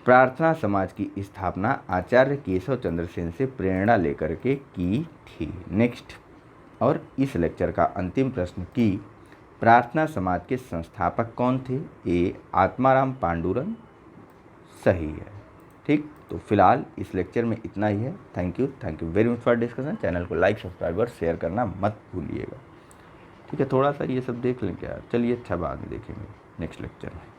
प्रार्थना समाज की स्थापना आचार्य केशव चंद्र सेन से प्रेरणा लेकर के की थी। नेक्स्ट, और इस लेक्चर का अंतिम प्रश्न कि प्रार्थना समाज के संस्थापक कौन थे? ए आत्माराम पांडुरंग सही है। ठीक, तो फिलहाल इस लेक्चर में इतना ही है। Thank you very much for discussion. Channel को लाइक, सब्सक्राइब और शेयर करना मत भूलिएगा। ठीक है, थोड़ा सा ये सब देख लें क्या? चलिए अच्छा, बाद में देखेंगे नेक्स्ट लेक्चर में।